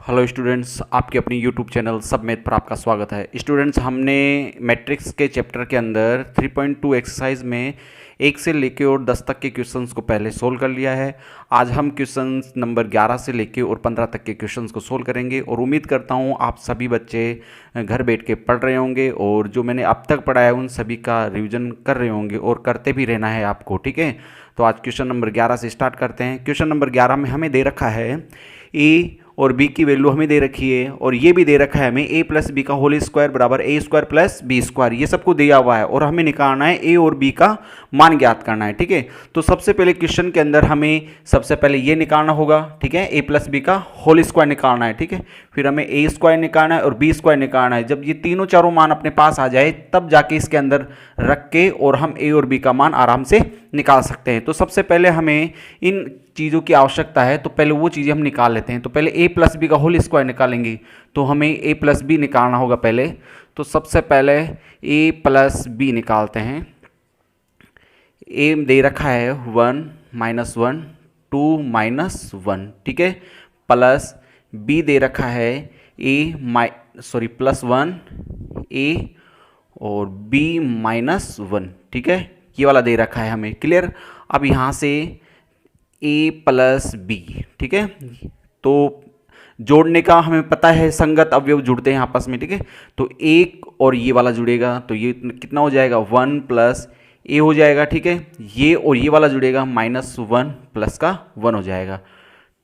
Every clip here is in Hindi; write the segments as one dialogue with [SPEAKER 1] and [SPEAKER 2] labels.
[SPEAKER 1] हेलो स्टूडेंट्स, आपके अपनी यूट्यूब चैनल सब मैथ पर आपका स्वागत है। स्टूडेंट्स, हमने मैट्रिक्स के चैप्टर के अंदर 3.2 एक्सरसाइज में 1 से लेके और 10 तक के क्वेश्चंस को पहले सोल्व कर लिया है। आज हम क्वेश्चंस नंबर 11 से लेके और 15 तक के क्वेश्चंस को सोल्व करेंगे और उम्मीद करता हूँ आप सभी बच्चे घर बैठ के पढ़ रहे होंगे और जो मैंने अब तक पढ़ाया है उन सभी का रिविजन कर रहे होंगे और करते भी रहना है आपको, ठीक है। तो आज क्वेश्चन नंबर 11 से स्टार्ट करते हैं। क्वेश्चन नंबर 11 में हमें दे रखा है ए और बी की वैल्यू हमें दे रखी है और ये भी दे रखा है हमें ए प्लस बी का होल स्क्वायर बराबर ए स्क्वायर प्लस बी स्क्वायर, ये सबको दिया हुआ है और हमें निकालना है ए और बी का मान ज्ञात करना है, ठीक है। तो सबसे पहले क्वेश्चन के अंदर हमें सबसे पहले ये निकालना होगा, ठीक है, ए प्लस बी का होल स्क्वायर निकालना है, ठीक है। फिर हमें ए स्क्वायर निकालना है और बी स्क्वायर निकालना है। जब ये तीनों चारों मान अपने पास आ जाए तब जाके इसके अंदर रख के और हम ए और बी का मान आराम से निकाल सकते हैं। तो सबसे पहले हमें इन चीज़ों की आवश्यकता है, तो पहले वो चीज़ें हम निकाल लेते हैं। तो पहले ए प्लस बी का होल स्क्वायर निकालेंगे, तो हमें ए प्लस बी निकालना होगा पहले। तो सबसे पहले ए प्लस बी निकालते हैं। ए दे रखा है 1 -1 2 -1, ठीक है, प्लस बी दे रखा है +1 ए और बी -1, ठीक है, ये वाला दे रखा है हमें, क्लियर। अब यहाँ से ए प्लस बी, ठीक है, तो जोड़ने का हमें पता है संगत अवयव जुड़ते हैं आपस में, ठीक है। तो एक और ये वाला जुड़ेगा तो ये कितना हो जाएगा 1 प्लस ए हो जाएगा, ठीक है। ये और ये वाला जुड़ेगा -1 प्लस का 1 हो जाएगा,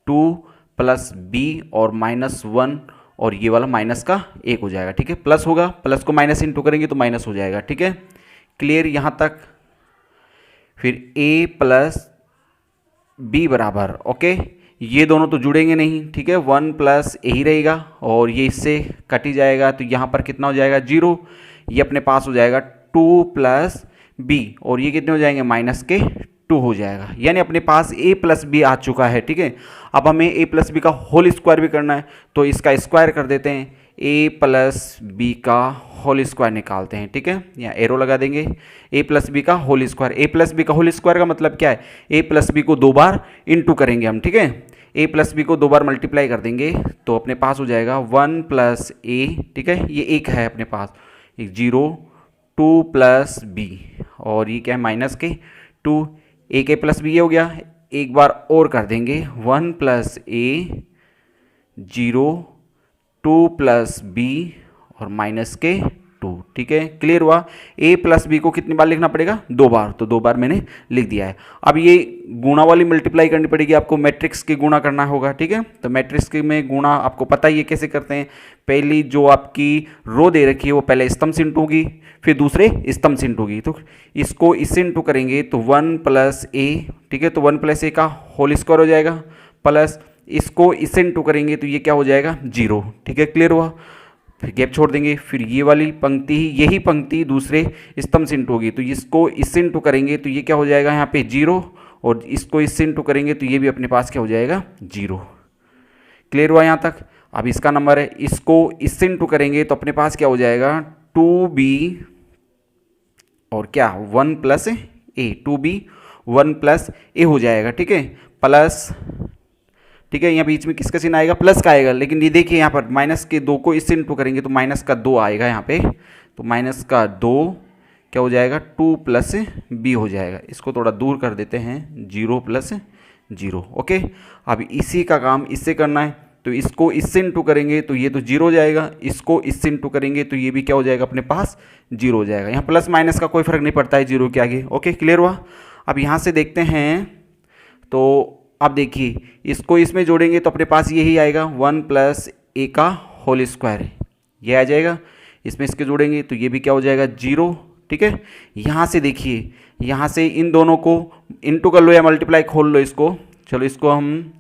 [SPEAKER 1] 2 प्लस बी और -1 और ये वाला माइनस का 1 हो जाएगा, ठीक है। प्लस होगा, प्लस को माइनस इंटू करेंगे तो माइनस हो जाएगा, ठीक है, क्लियर यहाँ तक। फिर ए प्लस बी बराबर, ओके, ये दोनों तो जुड़ेंगे नहीं, ठीक है, 1 प्लस ए ही रहेगा और ये इससे कट ही जाएगा तो यहाँ पर कितना हो जाएगा 0। ये अपने पास हो जाएगा 2 प्लस बी और ये कितने हो जाएंगे -2 हो जाएगा, यानी अपने पास ए प्लस बी आ चुका है, ठीक है। अब हमें ए प्लस बी का होल स्क्वायर भी करना है तो इसका स्क्वायर कर देते हैं, ए प्लस बी का होल स्क्वायर निकालते हैं, ठीक है, यहाँ एरो लगा देंगे। ए प्लस बी का whole square, A plus B का होल स्क्वायर का मतलब क्या है, ए प्लस बी को 2 बार इंटू करेंगे हम, ठीक है। ए प्लस बी को 2 बार मल्टीप्लाई कर देंगे तो अपने पास हो जाएगा 1 प्लस ए, ठीक है, ये एक है अपने पास, 0 2 प्लस बी और ये क्या है -2, ए के प्लस बी ये हो गया। एक बार और कर देंगे 1 प्लस ए 0 2 प्लस बी और -2, ठीक है, क्लियर हुआ। a प्लस बी को कितनी बार लिखना पड़ेगा 2 बार, तो 2 बार मैंने लिख दिया है। अब ये गुणा वाली मल्टीप्लाई करनी पड़ेगी, आपको मैट्रिक्स की गुणा करना होगा, ठीक है। तो मैट्रिक्स के में गुणा आपको पता ही है कैसे करते हैं। पहली जो आपकी रो दे रखी है वो पहले स्तंभ से इंटू होगी, फिर दूसरे स्तंभ से इंटू होगी, तो इसको इससे इंटू करेंगे तो 1 प्लस ए, ठीक है, तो 1 प्लस ए का होल स्क्वायर हो जाएगा, प्लस इसको इससे इंटू करेंगे तो ये क्या हो जाएगा 0, ठीक है, क्लियर हुआ। फिर गैप छोड़ देंगे, फिर ये वाली पंक्ति यही पंक्ति दूसरे स्तंभ से इंटू होगी तो इसको इससे इंटू करेंगे तो ये क्या हो जाएगा यहाँ पे 0 और इसको इससे इंटू करेंगे तो ये भी अपने पास क्या हो जाएगा 0, क्लियर हुआ यहाँ तक। अब इसका नंबर है, इसको इससे इंटू करेंगे तो अपने पास क्या हो जाएगा 2b और क्या 1 प्लस ए, 2b 1 प्लस ए हो जाएगा, ठीक है, प्लस, ठीक है, यहाँ बीच में किसका चिन्ह आएगा प्लस का आएगा, लेकिन ये देखिए यहाँ पर माइनस के 2 को इससे इंटू करेंगे तो -2 आएगा यहाँ पे, तो -2 क्या हो जाएगा 2 प्लस बी हो जाएगा। इसको थोड़ा दूर कर देते हैं, 0 प्लस 0, ओके। अब इसी का काम इससे करना है तो इसको इससे इंटू करेंगे तो ये तो 0 हो जाएगा, इसको इससे इंटू करेंगे तो ये भी क्या हो जाएगा अपने पास 0 हो जाएगा। यहाँ प्लस माइनस का कोई फर्क नहीं पड़ता है 0 के आगे, ओके, क्लियर हुआ। अब यहाँ से देखते हैं तो अब देखिए इसको इसमें जोड़ेंगे तो अपने पास यही आएगा 1 प्लस ए का होल स्क्वायर, ये आ जाएगा। इसमें इसके जोड़ेंगे तो ये भी क्या हो जाएगा 0, ठीक है। यहाँ से देखिए, यहाँ से इन दोनों को इंटू कर लो या मल्टीप्लाई खोल लो इसको, चलो इसको हम,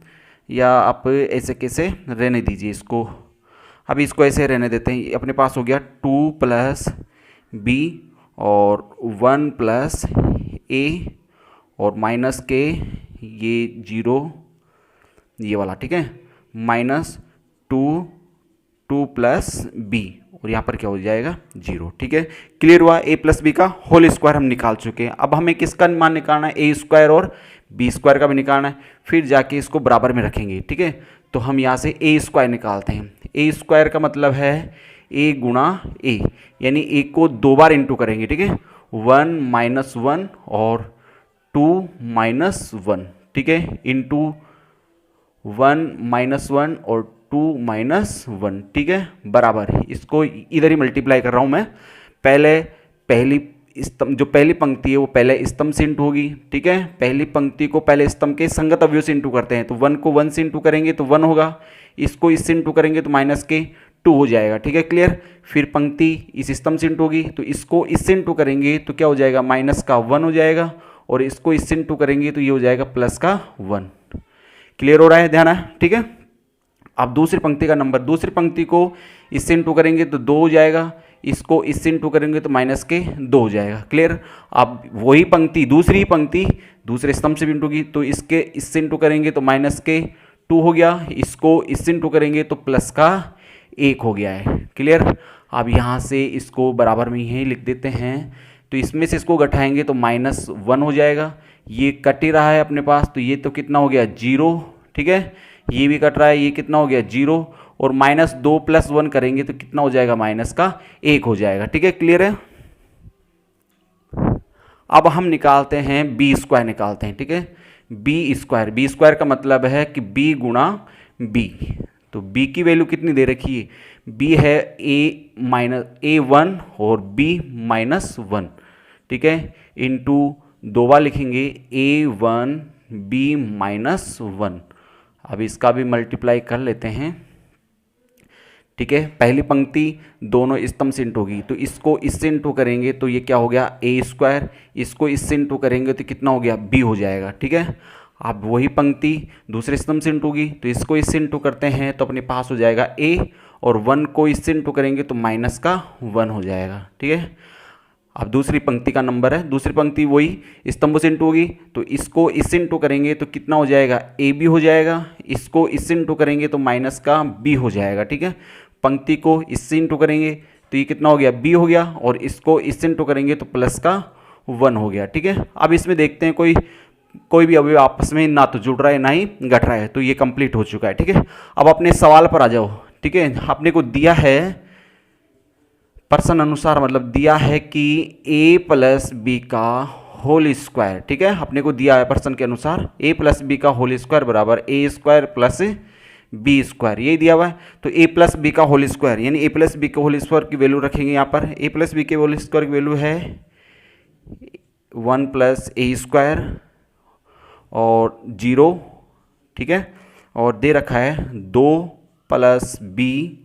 [SPEAKER 1] या आप ऐसे कैसे रहने दीजिए इसको, अभी इसको ऐसे रहने देते हैं। अपने पास हो गया 2 प्लस बी और 1 प्लस ए और माइनस के ये 0 ये वाला, ठीक है, -2 प्लस बी और यहाँ पर क्या हो जाएगा 0, ठीक है, क्लियर हुआ। a प्लस बी का होल स्क्वायर हम निकाल चुके हैं। अब हमें किसका मान निकालना है, a स्क्वायर और बी स्क्वायर का भी निकालना है, फिर जाके इसको बराबर में रखेंगे, ठीक है। तो हम यहाँ से ए स्क्वायर निकालते हैं। ए स्क्वायर का मतलब है ए गुणा ए, यानी ए को 2 बार इंटू करेंगे, ठीक है, 1 माइनस 1 और 2 माइनस 1, ठीक है, इंटू 1 माइनस 1 और 2 माइनस 1, ठीक है, बराबर है। इसको इधर ही मल्टीप्लाई कर रहा हूँ मैं। पहले पहली स्तंभ, जो पहली पंक्ति है वो पहले स्तंभ से इंटू होगी, ठीक है, पहली पंक्ति को पहले स्तंभ के संगत अवयव से इंटू करते हैं, तो 1 को 1 से इंटू करेंगे तो 1 होगा, इसको इससे इंटू करेंगे तो माइनस के 2 हो जाएगा, ठीक है, क्लियर। फिर पंक्ति इस स्तंभ से इंटू होगी, तो इसको इससे इंटू करेंगे तो क्या हो जाएगा, माइनस का 1 हो जाएगा, और इसको इससे इंटू करेंगे तो ये हो जाएगा प्लस का 1। क्लियर हो रहा है, ध्यान है, ठीक है। अब दूसरी पंक्ति का नंबर, दूसरी पंक्ति को इससे इंटू करेंगे तो 2 हो जाएगा, इसको इससे इंटू करेंगे तो माइनस के 2 हो जाएगा, क्लियर। अब वही पंक्ति, दूसरी पंक्ति दूसरे स्तंभ से भी इंटू की, तो इसके इससे इंटू करेंगे तो माइनस के 2 हो गया, इसको इससे इंटू करेंगे तो प्लस का 1 हो गया है, क्लियर। अब यहाँ से इसको बराबर में ही लिख देते हैं, तो इसमें से इसको घटाएंगे तो माइनस 1 हो जाएगा, ये कट ही रहा है अपने पास, तो ये तो कितना हो गया 0, ठीक है, ये भी कट रहा है, ये कितना हो गया 0, और माइनस 2 प्लस 1 करेंगे तो कितना हो जाएगा, माइनस का 1 हो जाएगा, ठीक है, क्लियर है। अब हम निकालते हैं बी स्क्वायर निकालते हैं, ठीक है, बी स्क्वायर का मतलब है कि बी गुणा बी। तो बी की वैल्यू कितनी दे रखी है, बी है A-1 और B -1, ठीक है, इंटू 2 बार लिखेंगे A1 B -1। अब इसका भी मल्टीप्लाई कर लेते हैं, ठीक है, पहली पंक्ति दोनों स्तंभ से इंटू होगी, तो इसको इससे इंटू करेंगे तो ये क्या हो गया ए स्क्वायर, इसको इससे इंटू करेंगे तो कितना हो गया बी हो जाएगा, ठीक है। अब वही पंक्ति दूसरे स्तंभ से इंटू होगी, तो इसको इससे इंटू करते हैं तो अपने पास हो जाएगा ए, और 1 को इससे इंटू करेंगे तो माइनस का 1 हो जाएगा, ठीक है। अब दूसरी पंक्ति का नंबर है, दूसरी पंक्ति वही स्तंभ से इंटू होगी, तो इसको इससे इंटू करेंगे तो कितना हो जाएगा ए बी हो जाएगा, इसको इससे इंटू करेंगे तो माइनस का बी हो जाएगा, ठीक है। पंक्ति को इससे इंटू करेंगे तो ये कितना हो गया बी हो गया, और इसको इससे इंटू करेंगे तो प्लस का 1 हो गया, ठीक है। अब इसमें देखते हैं कोई भी अवयव आपस में ना तो जुड़ रहा है ना ही घट रहा है, तो ये कंप्लीट हो चुका है, ठीक है। अब अपने सवाल पर आ जाओ, ठीक है। आपने को दिया है प्रश्न अनुसार, मतलब दिया है कि a प्लस बी का होल स्क्वायर, ठीक है, अपने को दिया है प्रश्न के अनुसार a प्लस बी का होल स्क्वायर बराबर a square plus B square, यही दिया हुआ है। तो a प्लस बी का होल स्क्वायर यानी a प्लस बी के होल स्क्वायर की वैल्यू रखेंगे यहाँ पर, a प्लस बी के होल स्क्वायर की वैल्यू है 1 प्लस ए स्क्वायर और 0, ठीक है, और दे रखा है 2 प्लस बी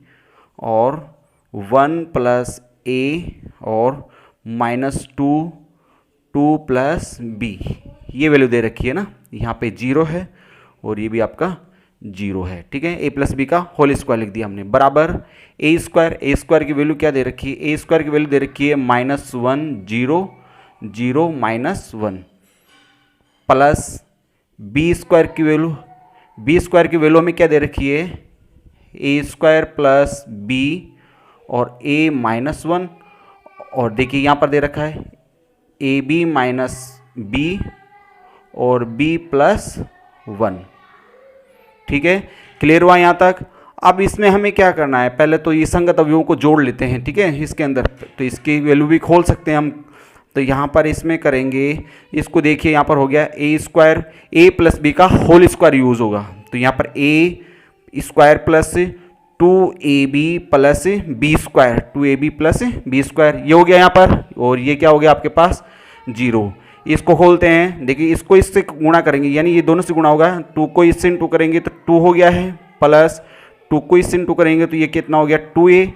[SPEAKER 1] और 1 प्लस ए और -2 प्लस बी, ये वैल्यू दे रखी है ना, यहाँ पे 0 है और ये भी आपका 0 है, ठीक है। a प्लस बी का होल स्क्वायर लिख दिया हमने बराबर ए स्क्वायर की वैल्यू क्या दे रखी है, ए स्क्वायर की वैल्यू दे रखी है -1 0 0 -1 प्लस बी स्क्वायर की वैल्यू हमें क्या दे रखी है ए स्क्वायर प्लस बी और a -1, और देखिए यहाँ पर दे रखा है ए बी माइनस बी और b प्लस 1, ठीक है। क्लियर हुआ यहाँ तक। अब इसमें हमें क्या करना है, पहले तो ये संगत अवयवों को जोड़ लेते हैं, ठीक है, इसके अंदर तो इसकी वैल्यू भी खोल सकते हैं हम। तो यहाँ पर इसमें करेंगे, इसको देखिए यहाँ पर हो गया A square, A plus B का होल स्क्वायर यूज होगा, तो यहाँ पर A square plus 2ab plus B square, 2ab plus B square, ये हो गया यहाँ पर, और ये क्या हो गया आपके पास 0। इसको खोलते हैं, देखिए इसको इससे गुणा करेंगे यानी ये दोनों से गुणा होगा, 2 को इससे इंटू करेंगे तो 2 हो गया है, प्लस 2 को इससे इंटू करेंगे तो ये कितना हो गया 2a,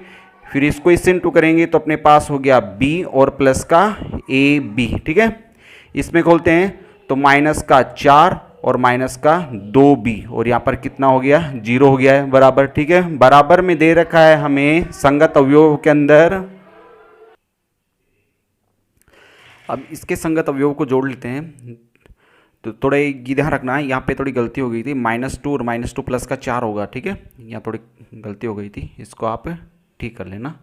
[SPEAKER 1] फिर इसको इससे इंटू करेंगे तो अपने पास हो गया b और प्लस का ab, ठीक है। इसमें खोलते हैं तो माइनस का 4 और माइनस का 2b, और यहाँ पर कितना हो गया 0 हो गया है बराबर, ठीक है। बराबर में दे रखा है हमें संगत अवयव के अंदर। अब इसके संगत अवयव को जोड़ लेते हैं, तो थोड़ा ये ध्यान रखना है, यहाँ पे थोड़ी गलती हो गई थी, -2 और -2 प्लस का 4 होगा, ठीक है, यहाँ थोड़ी गलती हो गई थी, इसको आप ठीक कर लेना।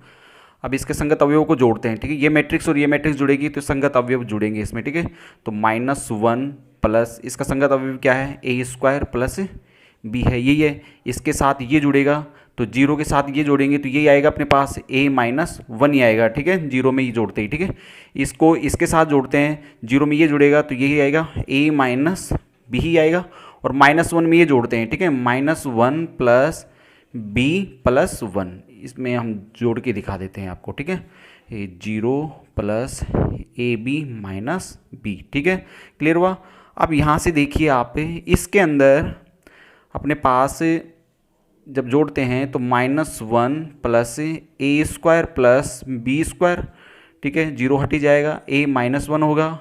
[SPEAKER 1] अब इसके संगत अवयव को जोड़ते हैं, ठीक है, ये मैट्रिक्स और ये मैट्रिक्स जुड़ेगी तो संगत अवयव जुड़ेंगे इसमें, ठीक है। तो -1 प्लस इसका संगत अवयव क्या है ए स्क्वायर प्लस बी है, यही है। इसके साथ ये जुड़ेगा तो जीरो के साथ ये जोड़ेंगे तो यही आएगा अपने पास a माइनस वन ही आएगा, ठीक है, जीरो में ये जोड़ते ही, ठीक है। इसको इसके साथ जोड़ते हैं, जीरो में ये जुड़ेगा तो यही आएगा a माइनस बी ही आएगा, और माइनस वन में ये जोड़ते हैं, ठीक है, minus one plus B plus one, इसमें हम जोड़ के दिखा देते हैं आपको, ठीक है, zero plus A B minus B, ठीक है, क्लियर हुआ। अब यहाँ से देखिए आप इसके अंदर अपने पास जब जोड़ते हैं तो माइनस वन प्लस ए स्क्वायर प्लस बी स्क्वायर, ठीक है, जीरो हट ही जाएगा, ए माइनस वन होगा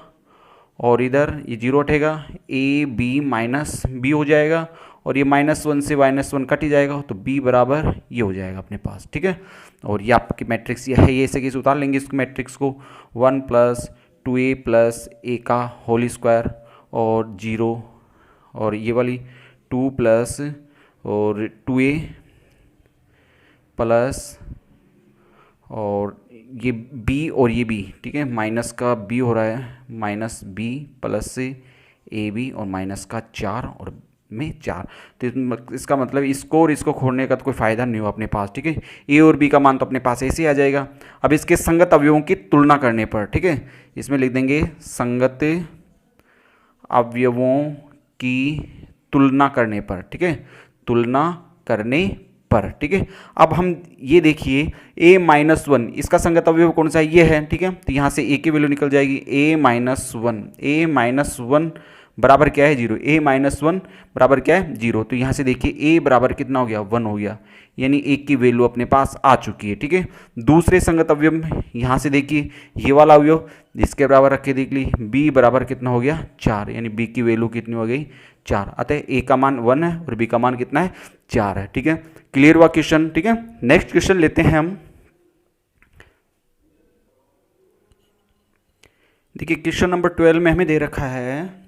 [SPEAKER 1] और इधर ये जीरो हटेगा, ए बी माइनस बी हो जाएगा, और ये माइनस वन से माइनस वन कट ही जाएगा तो बी बराबर ये हो जाएगा अपने पास, ठीक है। और ये आपकी मैट्रिक्स ये है, ये ऐसे कैसे उतार लेंगे इसको मैट्रिक्स को, वन प्लस टू ए प्लस ए का होल स्क्वायर और जीरो, और ये वाली टू प्लस और टू ए प्लस और ये बी और ये बी, ठीक है, माइनस का बी हो रहा है, माइनस बी प्लस से ए बी और माइनस का चार और में चार, तो इसका मतलब इसको और इसको खोलने का तो कोई फ़ायदा नहीं हो अपने पास, ठीक है। ए और बी का मान तो अपने पास ऐसे ही आ जाएगा। अब इसके संगत अवयवों की तुलना करने पर, ठीक है, इसमें लिख देंगे संगत अवयवों की तुलना करने पर, ठीक है, तुलना करने पर, ठीक है। अब हम ये देखिए a माइनस वन, इसका संगत अवयव कौन सा है, ये है, ठीक है, तो यहाँ से a की वैल्यू निकल जाएगी, a माइनस वन बराबर क्या है, जीरो, a माइनस वन बराबर क्या है, जीरो, तो यहाँ से देखिए a बराबर कितना हो गया, वन हो गया, यानी a की वैल्यू अपने पास आ चुकी है, ठीक है। दूसरे संगत अवयव में यहाँ से देखिए ये वाला अवयव इसके बराबर रख के देख ली, b बराबर कितना हो गया, चार, यानी b की वैल्यू कितनी हो गई, चार, अतः a का मान वन है और b का मान कितना है, चार है, ठीक है। क्लियर हुआ क्वेश्चन, ठीक है। नेक्स्ट क्वेश्चन लेते हैं हम, देखिए क्वेश्चन नंबर 12 में हमें दे रखा है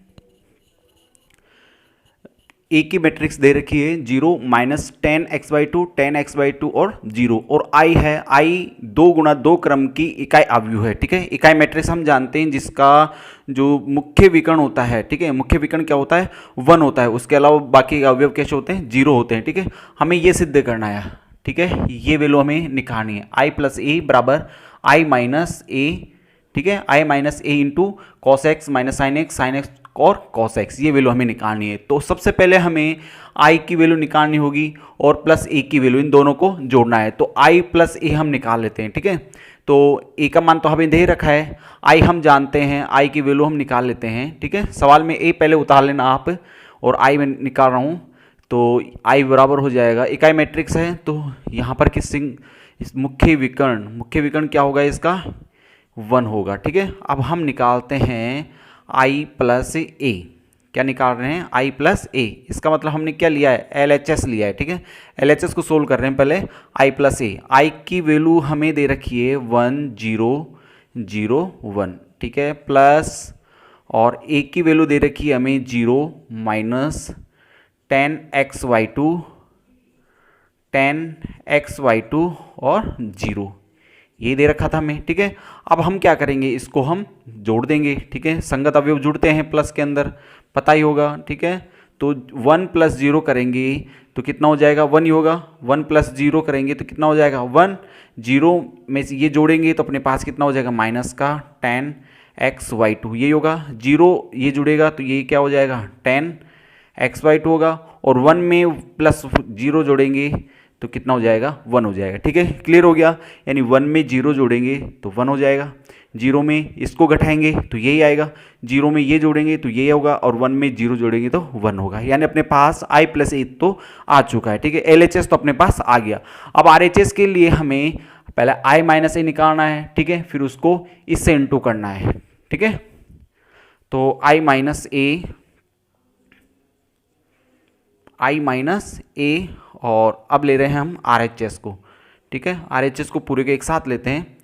[SPEAKER 1] ए की मैट्रिक्स दे रखी है, zero minus ten x by two और जीरो, और आई है, आई दो गुणा दो क्रम की इकाई अवयव है, ठीक है। इकाई मैट्रिक्स हम जानते हैं जिसका जो मुख्य विकर्ण होता है, ठीक है, मुख्य विकर्ण क्या होता है, वन होता है, उसके अलावा बाकी अवयव कैसे होते हैं, जीरो होते हैं, ठीक है। हमें ये सिद्ध करना है, ठीक है, ये वैल्यू हमें निकालनी है, आई प्लस ए बराबर आई माइनस ए, ठीक है, I minus A into cos X minus sine X और कॉस एक्स, ये वैल्यू हमें निकालनी है। तो सबसे पहले हमें आई की वैल्यू निकालनी होगी और प्लस ए की वैल्यू, इन दोनों को जोड़ना है, तो आई प्लस ए हम निकाल लेते हैं, ठीक है। तो ए का मान तो हमें दे रखा है, आई हम जानते हैं, आई की वैल्यू हम निकाल लेते हैं, ठीक है। सवाल में ए पहले उतार लेना आप, और आई में निकाल रहा हूँ, तो आई बराबर हो जाएगा, इकाई मैट्रिक्स है तो यहाँ पर इस मुख्य विकर्ण क्या होगा, इसका वन होगा, ठीक है। अब हम निकालते हैं आई प्लस ए, क्या निकाल रहे हैं, आई प्लस ए, इसका मतलब हमने क्या लिया है, एल एच एस लिया है, ठीक है। एल एच एस को सोल्व कर रहे हैं पहले, आई प्लस ए, आई की वैल्यू हमें दे रखी है वन जीरो जीरो वन, ठीक है, प्लस और ए की वैल्यू दे रखी है हमें zero minus ten X Y two और जीरो, ये दे रखा था हमें, ठीक है। अब हम क्या करेंगे, इसको हम जोड़ देंगे, ठीक है, संगत अवयव जुड़ते हैं प्लस के अंदर, पता ही होगा, ठीक है। तो वन प्लस जीरो करेंगे तो कितना हो जाएगा, वन ही होगा, वन प्लस जीरो करेंगे तो कितना हो जाएगा, वन, जीरो में से ये जोड़ेंगे तो अपने पास कितना हो जाएगा, माइनस का टेन एक्स वाई टू, यही होगा, जीरो ये जुड़ेगा तो ये क्या हो जाएगा, टेन एक्स वाई टू होगा, और वन में प्लस जीरो जोड़ेंगे तो कितना हो जाएगा, वन हो जाएगा, ठीक है। क्लियर हो गया, यानी वन में जीरो जोड़ेंगे तो वन हो जाएगा, जीरो में इसको घटाएंगे तो यही आएगा, जीरो में ये जोड़ेंगे तो ये होगा, और वन में जीरो जोड़ेंगे तो वन होगा, यानी अपने पास आई प्लस ए तो आ चुका है, ठीक है। एल एच एस तो अपने पास आ गया। अब आर एच एस के लिए हमें पहले आई माइनस ए निकालना है, ठीक है, फिर उसको इससे इंटू करना है, ठीक है। तो आई माइनस ए और अब ले रहे हैं हम आर एच एस को, ठीक है, आर एच एस को पूरे के एक साथ लेते हैं।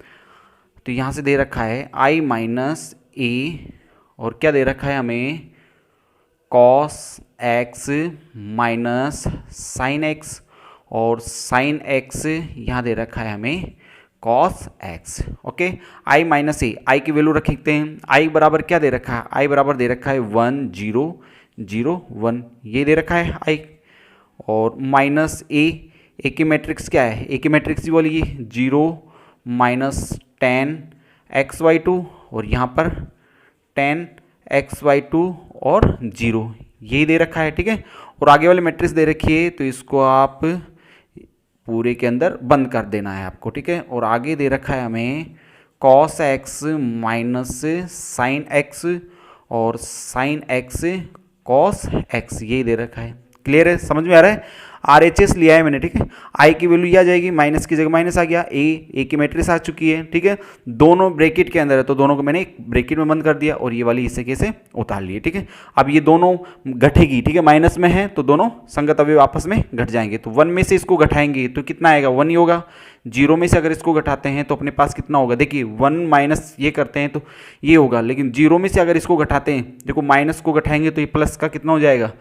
[SPEAKER 1] तो यहाँ से दे रखा है आई माइनस ए और क्या दे रखा है हमें, cos X minus sine X, और साइन एक्स यहाँ दे रखा है हमें कॉस एक्स, ओके। आई माइनस ए, आई की वैल्यू रखते हैं, आई बराबर क्या दे रखा है, आई बराबर दे रखा है वन जीरो जीरो वन, ये दे रखा है आई, और माइनस ए की मैट्रिक्स क्या है, ए की मैट्रिक्स बोलिए 0 माइनस 10xy2 और यहाँ पर 10xy2 और 0 यही दे रखा है, ठीक है। और आगे वाली मैट्रिक्स दे रखी है तो इसको आप पूरे के अंदर बंद कर देना है आपको, ठीक है। और आगे दे रखा है हमें cos x minus sine x और साइन x cos x, ये दे रखा है। क्लियर है, समझ में आ रहा है। RHS लिया है मैंने, ठीक है। आई की वैल्यू आ जाएगी, माइनस की जगह माइनस आ गया, ए की मैट्रिक्स आ चुकी है, ठीक है। दोनों ब्रैकेट के अंदर है तो दोनों को मैंने एक ब्रैकेट में बंद कर दिया और ये वाली इसे कैसे उतार लिए, ठीक है। अब ये दोनों घटेगी, ठीक है, माइनस में है तो दोनों संगत अवयव आपस में घट जाएंगे। तो 1 में से इसको घटाएंगे तो कितना आएगा, 1 ही होगा। 0 में से अगर इसको घटाते हैं तो अपने पास कितना होगा, देखिए 1 माइनस ये करते हैं तो ये होगा, लेकिन 0 में से अगर इसको घटाते हैं, देखो माइनस को घटाएंगे तो ये प्लस का कितना हो जाएगा,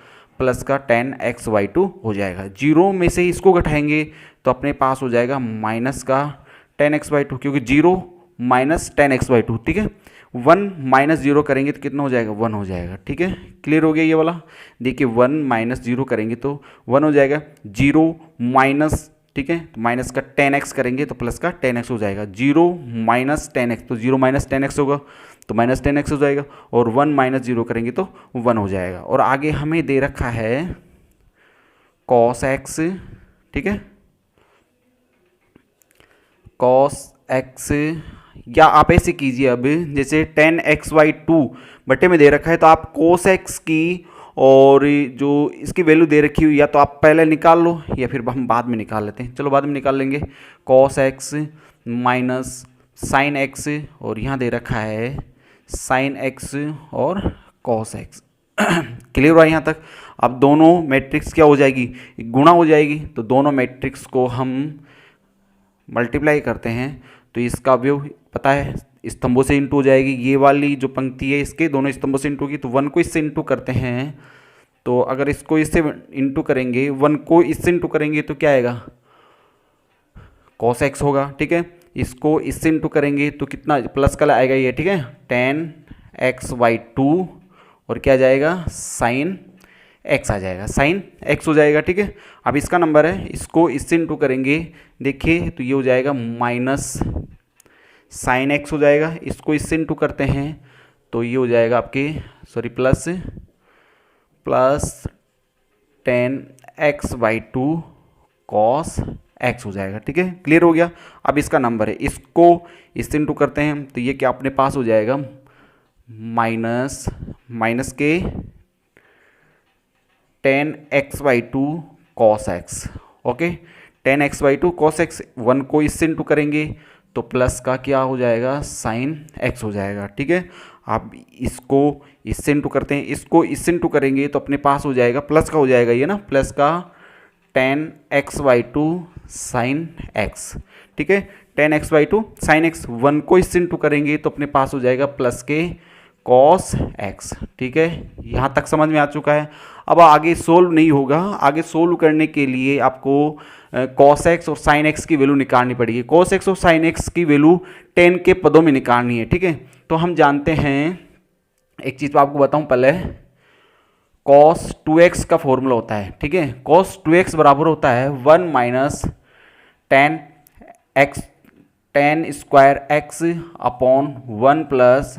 [SPEAKER 1] प्लस का 10xy2 हो जाएगा। 0 में से इसको घटाएंगे तो अपने पास हो जाएगा माइनस का 10xy2, क्योंकि 0 माइनस 10xy2, ठीक है। 1 माइनस 0 करेंगे तो कितना हो जाएगा, 1 हो जाएगा, ठीक है। क्लियर हो गया ये वाला। देखिए 1 माइनस 0 करेंगे तो 1 हो जाएगा, 0 माइनस, ठीक है, तो माइनस का 10x करेंगे तो प्लस का 10x हो जाएगा। 0 माइनस 10x तो 0 माइनस 10x होगा तो माइनस 10x हो जाएगा, और 1 माइनस 0 करेंगे तो 1 हो जाएगा। और आगे हमें दे रखा है cos x, ठीक है, cos x, या आप ऐसे कीजिए अब जैसे 10xy2 बटे में दे रखा है तो आप cos x की और जो इसकी वैल्यू दे रखी हुई या तो आप पहले निकाल लो या फिर हम बाद में निकाल लेते हैं। चलो बाद में निकाल लेंगे। cos x minus sine x और यहाँ दे रखा है साइन x और cos x। क्लियर हुआ यहाँ तक। अब दोनों मैट्रिक्स क्या हो जाएगी, गुणा हो जाएगी। तो दोनों मैट्रिक्स को हम मल्टीप्लाई करते हैं तो इसका अवयव पता है स्तंभों से इंटू हो जाएगी। ये वाली जो पंक्ति है इसके दोनों स्तंभों से इंटू की, तो 1 को इससे इंटू करते हैं तो अगर इसको इससे इंटू करेंगे, 1 को इससे इंटू करेंगे तो क्या आएगा, cos x होगा, ठीक है। इसको इससे इंटू करेंगे तो कितना प्लस का आएगा ये, ठीक है, 10xy2 और क्या जाएगा, साइन x आ जाएगा, साइन x हो जाएगा, ठीक है। अब इसका नंबर है, इसको इससे इंटू करेंगे देखिए तो ये हो जाएगा माइनस साइन x हो जाएगा। इसको इससे इंटू करते हैं तो ये हो जाएगा आपके प्लस 10xy2 cos x हो जाएगा, ठीक है। क्लियर हो गया। अब इसका नंबर है, इसको इससे इंटू करते हैं तो ये क्या अपने पास हो जाएगा, माइनस के 10xy2 cos x, okay. 10xy2 cos x, 1 को इससे इंटू करेंगे तो प्लस का क्या हो जाएगा, साइन x हो जाएगा, ठीक है। आप इसको इससे इंटू करते हैं, इसको इससे इंटू करेंगे तो अपने पास हो जाएगा प्लस का हो जाएगा ये ना, प्लस का 10xy2 साइन x, ठीक है। 10xy2 साइन x, 1 को इससे इंटू करेंगे तो अपने पास हो जाएगा प्लस के cos x, ठीक है। यहाँ तक समझ में आ चुका है। अब आगे सोल्व नहीं होगा, आगे सोल्व करने के लिए आपको cos x और sin x की वैल्यू निकालनी पड़ेगी। cos x और sin x की वैल्यू 10 के पदों में निकालनी है, ठीक है। तो हम जानते हैं, एक चीज़ तो आपको बताऊं पहले, cos 2x का फॉर्मूला होता है, ठीक है। cos 2x बराबर होता है 1 minus 10 square x upon 1 plus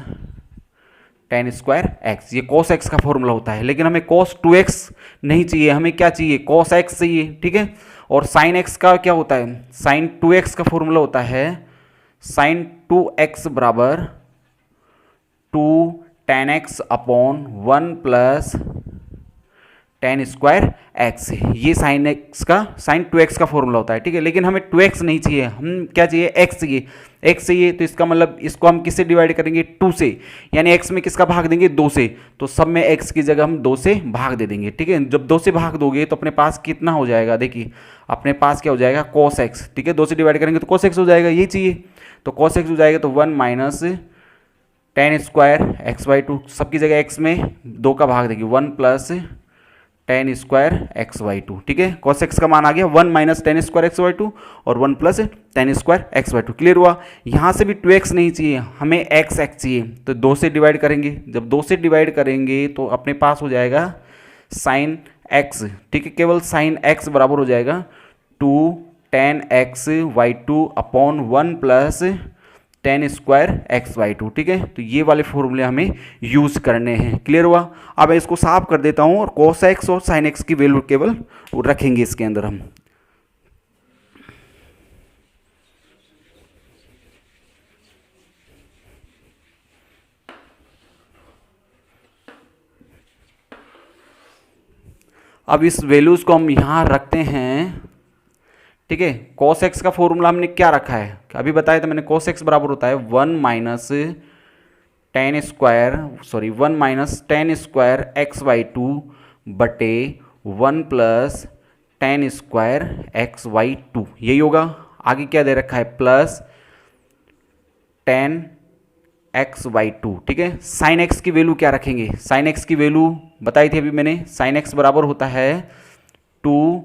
[SPEAKER 1] 10 square x, ये cos x का फॉर्मूला होता है। लेकिन हमें cos 2x नहीं चाहिए, हमें क्या चाहिए, cos x चाहिए, ठीक है। और sin x का क्या होता है, sin 2x का फॉर्मूला होता है sin 2x बराबर 2 tan x upon 1 plus 10 square x, ये sin x का sin 2x का फॉर्मूला होता है, ठीक है। लेकिन हमें 2x नहीं चाहिए, हम क्या चाहिए, x चाहिए। x चाहिए तो इसका मतलब इसको हम किससे डिवाइड करेंगे, 2 से, यानी x में किसका भाग देंगे, 2 से। तो सब में x की जगह हम 2 से भाग दे देंगे, ठीक है। जब 2 से भाग दोगे तो अपने पास कितना हो जाएगा, देखिए अपने पास क्या हो जाएगा, cos x, ठीक है। 2 से डिवाइड करेंगे तो cos x हो जाएगा, ये चाहिए। तो cos x हो जाएगा तो 1 माइनस 10 स्क्वायर xy2, सबकी जगह x में 2 का भाग देंगे, 1 प्लस 10 स्क्वायर xy2, ठीक है। cos x का मान आ गया 1 माइनस 10 स्क्वायर xy2 और 1 प्लस 10 स्क्वायर xy2। क्लियर हुआ। यहाँ से भी 2x नहीं चाहिए, हमें x चाहिए, तो 2 से डिवाइड करेंगे। जब 2 से डिवाइड करेंगे तो अपने पास हो जाएगा साइन एक्स, ठीक है, केवल साइन एक्स बराबर हो जाएगा 2 tan x/2 upon 1 plus tan² x/2, ठीक है। तो ये वाले फॉर्मूले हमें यूज़ करने हैं। क्लियर हुआ? अब मैं इसको साफ कर देता हूँ और cos x और sin x की वैल्यू केवल रखेंगे इसके अंदर हम। अब इस वैल्यूज़ को हम यहाँ रखते हैं, ठीक है। cos x का फॉर्मूला हमने क्या रखा है, अभी बताया था मैंने, cos x बराबर होता है 1 माइनस tan² x/2 बटे 1 प्लस tan² x/2, यही होगा। आगे क्या दे रखा है, प्लस tan x/2, ठीक है। साइन x की वैल्यू क्या रखेंगे, साइन x की वैल्यू बताई थी अभी मैंने, साइन x बराबर होता है 2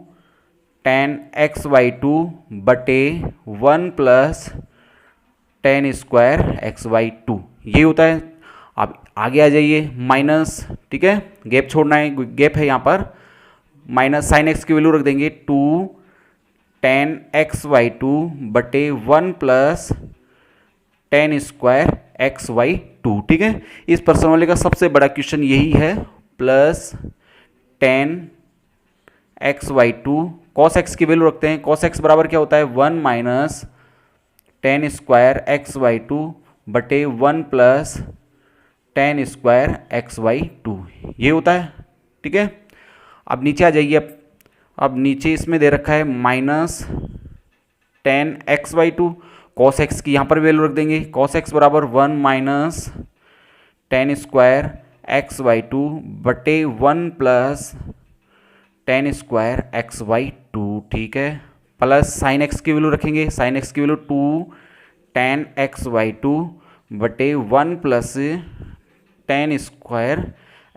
[SPEAKER 1] tan x/2 बटे 1 प्लस tan² x/2, यही होता है। अब आगे आ जाइए, माइनस, ठीक है, गैप छोड़ना है, गैप है यहाँ पर, माइनस साइन x की वैल्यू रख देंगे 2 tan x/2 बटे 1 प्लस tan² x/2, ठीक है। इस प्रश्न वाले का सबसे बड़ा क्वेश्चन यही है, plus tan x/2, cos x की वैल्यू रखते हैं, cos x बराबर क्या होता है 1 माइनस tan² x/2 बटे 1 प्लस tan² x/2, ये होता है, ठीक है। अब नीचे आ जाइए, अब नीचे इसमें दे रखा है minus tan x/2, cos x की यहाँ पर वैल्यू रख देंगे, cos x बराबर 1 माइनस tan² x/2 बटे 1 प्लस tan² x/2, ठीक है, प्लस साइन x की वैल्यू रखेंगे, साइन x की वैल्यू 2 tan x/2 बटे 1 प्लस tan²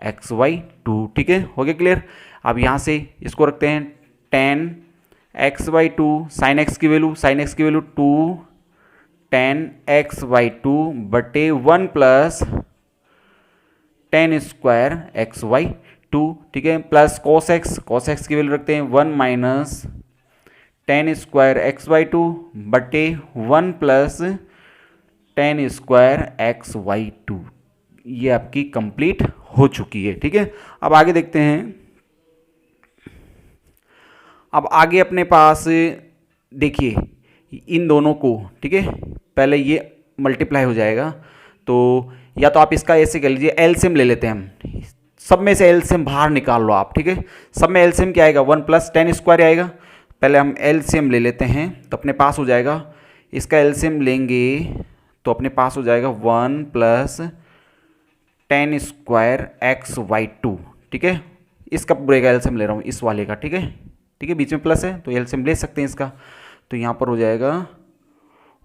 [SPEAKER 1] x/2, ठीक है, हो गया क्लियर। अब यहाँ से इसको रखते हैं tan x/2, साइन x की वैल्यू, साइन x की वैल्यू 2 tan x/2 बटे 1 प्लस tan² x/2, ठीक है, plus cos x, cos x की वैल्यू रखते हैं 1 माइनस tan² x/2 बटे 1 प्लस tan² x/2, ये आपकी कंप्लीट हो चुकी है, ठीक है। अब आगे देखते हैं, अब आगे अपने पास देखिए इन दोनों को, ठीक है, पहले ये मल्टीप्लाई हो जाएगा, तो या तो आप इसका ऐसे कर लीजिए, एलसीएम ले लेते हैं हम, सब में से एलसीएम बाहर निकाल लो आप, ठीक है। सब में एलसीएम क्या आएगा, 1 प्लस tan² आएगा। पहले हम एलसीएम ले लेते हैं, तो अपने पास हो जाएगा, इसका एलसीएम लेंगे तो अपने पास हो जाएगा 1 प्लस tan² x/2, ठीक है। इसका पूरे का एलसीएम ले रहा हूँ, इस वाले का, ठीक है, ठीक है, बीच में प्लस है तो एलसीएम ले सकते हैं इसका, तो यहाँ पर हो जाएगा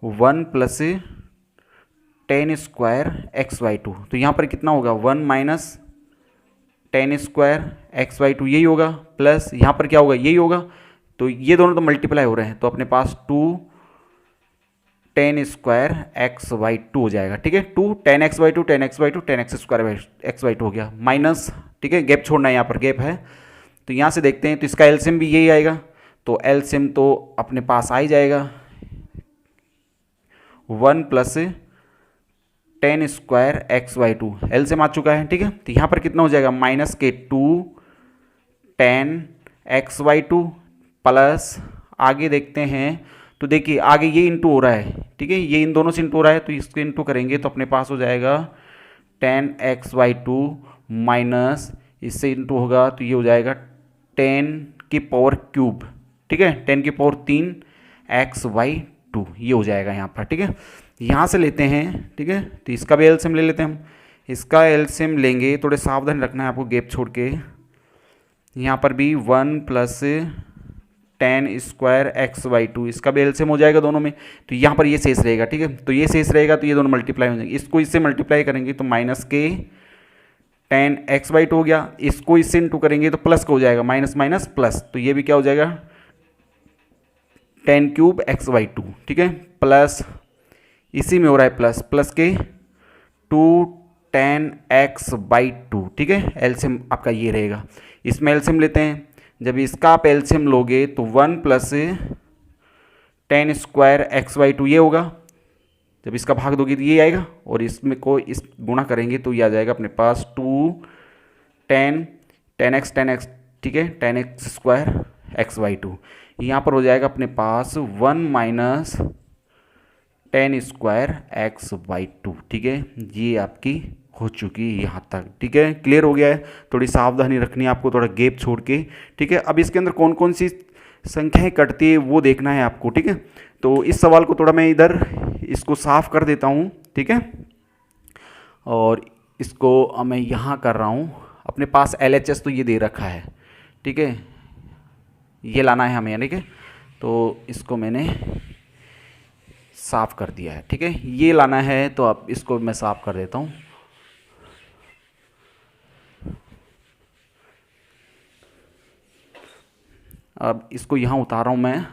[SPEAKER 1] 1 प्लस tan² x/2, तो यहाँ पर कितना होगा 1 माइनस tan² x/2, यही होगा, प्लस यहाँ पर क्या होगा, यही होगा, तो ये दोनों तो मल्टीप्लाई हो रहे हैं, तो अपने पास 2 tan² x/2 हो जाएगा, ठीक है, 2 tan x/2 tan x/2 tan x² x/2 हो गया, माइनस, ठीक है, गैप छोड़ना है, यहाँ पर गैप है, तो यहाँ से देखते हैं, तो इसका एलसीएम भी यही आएगा, तो एलसीएम तो अपने पास आ ही जाएगा 1 प्लस tan² x/2, एलसीएम आ चुका है, ठीक है। तो यहाँ पर कितना हो जाएगा, माइनस के 2 tan x/2 प्लस, आगे देखते हैं, तो देखिए आगे ये इंटू हो रहा है, ठीक है, ये इन दोनों से इंटू हो रहा है, तो इसको इंटू करेंगे तो अपने पास हो जाएगा tan x/2 माइनस, इससे इंटू होगा तो ये हो जाएगा 10⁻³, ठीक है, 10⁻³ x/2, ये हो जाएगा यहाँ पर, ठीक है। यहाँ से लेते हैं, ठीक है, तो इसका भी एलसीएम ले लेते हैं हम, इसका एलसीएम लेंगे, थोड़े सावधान रखना है आपको गैप छोड़ के, यहाँ पर भी 1 प्लस tan² x/2, इसका भी एलसीएम हो जाएगा दोनों में, तो यहाँ पर ये शेष रहेगा, ठीक है, तो ये शेष रहेगा, तो ये दोनों मल्टीप्लाई हो जाएंगे, इसको इससे मल्टीप्लाई करेंगे तो माइनस के tan x/2 हो गया, इसको इससे इंटू करेंगे तो प्लस का हो जाएगा, माइनस माइनस प्लस, तो ये भी क्या हो जाएगा tan³ x/2, ठीक है, प्लस इसी में हो रहा है प्लस, प्लस के 2 10x/2, ठीक है। एलसीएम आपका ये रहेगा, इसमें एलसीएम लेते हैं। जब इसका आप एलसीएम लोगे तो 1 + 10² x/2 ये होगा। जब इसका भाग दोगे तो ये आएगा, और इसमें को इस गुणा करेंगे तो ये आ जाएगा अपने पास 2 10x, ठीक है, 10x² x/2। यहाँ पर हो जाएगा अपने पास 1 - 10² x/2, ठीक है। ये आपकी हो चुकी है यहाँ तक, ठीक है। क्लियर हो गया है। थोड़ी सावधानी रखनी है आपको, थोड़ा गैप छोड़ के, ठीक है। अब इसके अंदर कौन कौन सी संख्याएं कटती है वो देखना है आपको, ठीक है। तो इस सवाल को थोड़ा मैं इधर इसको साफ कर देता हूँ, ठीक है। और इसको मैं यहाँ कर रहा हूँ। अपने पास LHS तो ये दे रखा है, ठीक है, ये लाना है हमें, ठीक है। तो इसको मैंने साफ कर दिया है, ठीक है, ये लाना है। तो अब इसको मैं साफ कर देता हूँ। अब इसको यहाँ उतार रहा हूँ मैं।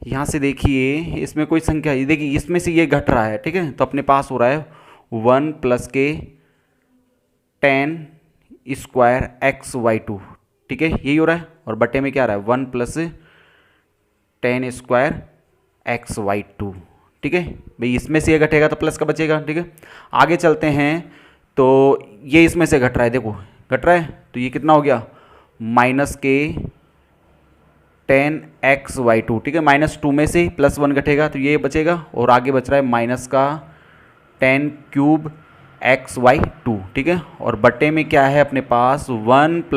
[SPEAKER 1] यहाँ से देखिए इसमें कोई संख्या, ये देखिए इसमें से ये घट रहा है, ठीक है। तो अपने पास हो रहा है 1 + के 10² x/2, ठीक है, यही हो रहा है। और बटे में क्या आ रहा है 1 + 10² x/2, ठीक है। भाई इसमें से ये घटेगा तो प्लस का बचेगा, ठीक है। आगे चलते हैं तो ये इसमें से घट रहा है, देखो घट रहा है। तो ये कितना हो गया -के 10x/2, ठीक है। -2 में से +1 घटेगा तो ये बचेगा, और आगे बच रहा है -10³ x/2, ठीक है। और बटे में क्या है अपने पास 1 +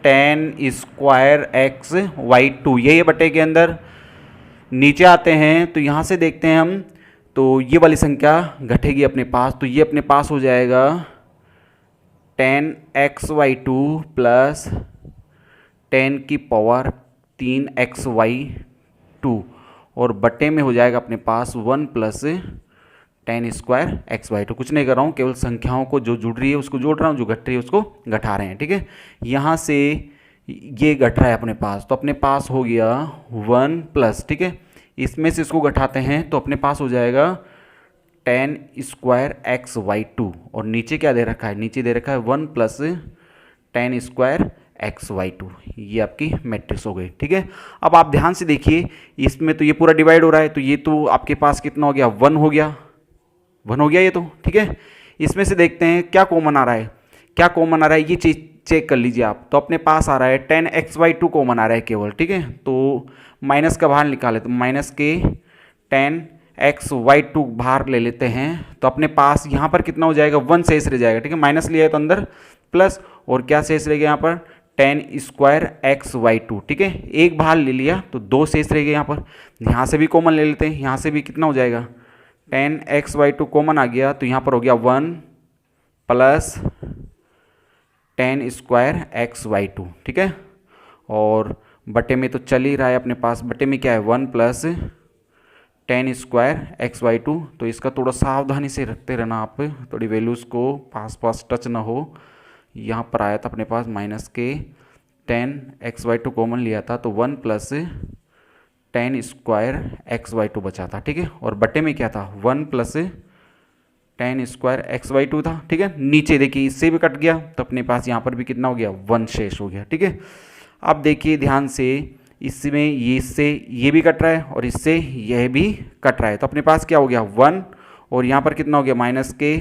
[SPEAKER 1] 10² x/2, यही बटे के अंदर। नीचे आते हैं तो यहाँ से देखते हैं हम, तो ये वाली संख्या घटेगी अपने पास। तो ये अपने पास हो जाएगा 10x/2 + 10³ x/2, और बटे में हो जाएगा अपने पास 1 + 10² x/2। कुछ नहीं कर रहा हूँ, केवल संख्याओं को जो जुड़ रही है उसको जोड़ रहा हूँ, जो घट रही है उसको घटा रहे हैं, ठीक है। यहाँ से ये घट रहा है अपने पास, तो अपने पास हो गया 1+, ठीक है। इसमें से इसको घटाते हैं तो अपने पास हो जाएगा 10² x/2, और नीचे क्या दे रखा है, नीचे दे रखा है 1 + 10² x/2। ये आपकी मैट्रिक्स हो गई, ठीक है। अब आप ध्यान से देखिए, इसमें तो ये पूरा डिवाइड हो रहा है, तो ये तो आपके पास कितना हो गया 1 हो गया, 1 हो गया ये तो, ठीक है। इसमें से देखते हैं क्या कॉमन आ रहा है, क्या कॉमन आ रहा है ये चीज चेक कर लीजिए आप। तो अपने पास आ रहा है 10x/2 कॉमन आ रहा है केवल, ठीक है। तो माइनस का बाहर निकाले तो -के 10x/2 बाहर ले लेते हैं, तो अपने पास यहाँ पर कितना हो जाएगा 1 शेष रह जाएगा, ठीक है। माइनस लिया है तो अंदर प्लस, और क्या शेष रह गया यहाँ पर 10² x/2, ठीक है। एक बाहर ले लिया तो 2 शेष रह गए यहाँ पर। यहाँ से भी कॉमन ले लेते हैं, यहाँ से भी कितना हो जाएगा 10x/2 कॉमन आ गया, तो यहाँ पर हो गया 1 + 10² x/2, ठीक है। और बटे में तो चल ही रहा है अपने पास, बटे में क्या है 1 + 10² x/2। तो इसका थोड़ा सावधानी से रखते रहना आप, थोड़ी वैल्यूज़ को पास टच ना हो। यहाँ पर आया था अपने पास के 10x/2 कॉमन लिया था, तो 1 + 10² x/2 बचा था, ठीक है। और बटे में क्या था 1 + 10² x/2 था, ठीक है। नीचे देखिए इससे भी कट गया, तो अपने पास यहाँ पर भी कितना हो गया 1 शेष हो गया, ठीक है। अब देखिए ध्यान से, इसमें ये इससे ये भी कट रहा है और इससे यह भी कट रहा है, तो अपने पास क्या हो गया 1, और यहाँ पर कितना हो गया के